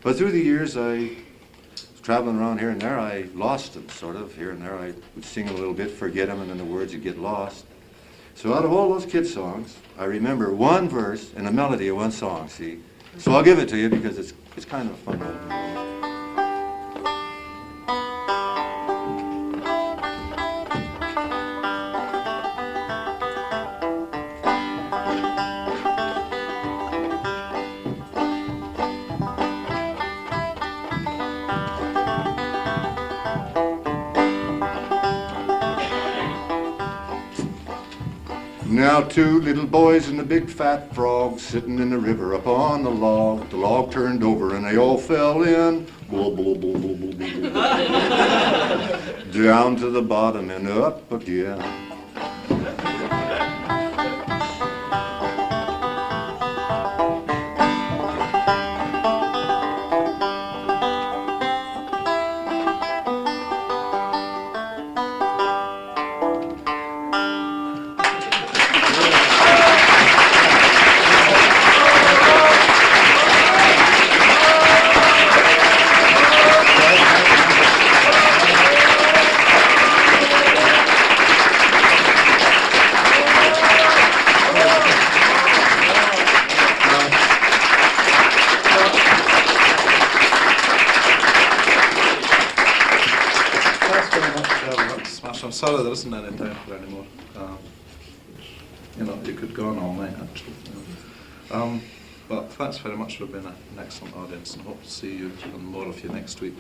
Speaker 3: But through the years, I was traveling around here and there. I lost them, sort of, here and there. I would sing a little bit, forget them, and then the words would get lost. So out of all those kids songs, I remember one verse and a melody of one song, see? So I'll give it to you because it's kind of a fun one. Now 2 little boys and a big fat frog sitting in the river upon the log. The log turned over and they all fell in. Blah, blah, blah, blah, blah, blah, blah. Down to the bottom and up again.
Speaker 8: thanks very much. That's smash. I'm sorry there isn't any time for any more. You know, you could go on all night, actually. But thanks very much for being an excellent audience, and hope to see you and more of you next week.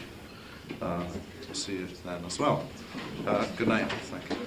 Speaker 8: See you then as well. Good night. Thank you.